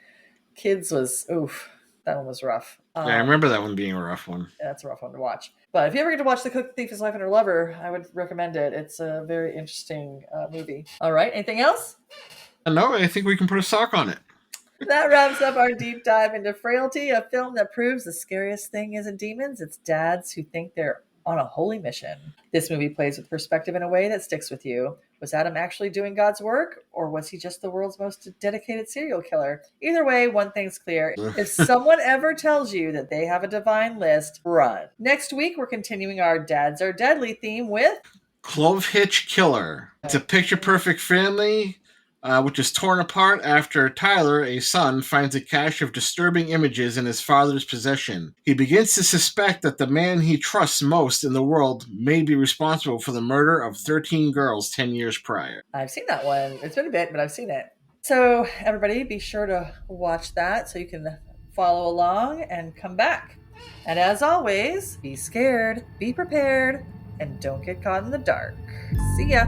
Kids was, that one was rough. Yeah, I remember that one being a rough one. Yeah, that's a rough one to watch. But if you ever get to watch The Cook, the Thief, His Wife, and Her Lover, I would recommend it. It's a very interesting movie. All right, anything else? No, I think we can put a sock on it. That wraps up our deep dive into Frailty, a film that proves the scariest thing isn't demons, it's dads who think they're on a holy mission. This movie plays with perspective in a way that sticks with you. Was Adam actually doing God's work, or was he just the world's most dedicated serial killer? Either way, one thing's clear. If someone ever tells you that they have a divine list, run. Next week, we're continuing our Dads Are Deadly theme with Clove Hitch Killer. It's a picture-perfect family which is torn apart after Tyler, a son, finds a cache of disturbing images in his father's possession. He begins to suspect that the man he trusts most in the world may be responsible for the murder of 13 girls 10 years prior. I've seen that one. It's been a bit, but I've seen it. So everybody be sure to watch that so you can follow along and come back. And as always, be scared, be prepared, and don't get caught in the dark. See ya.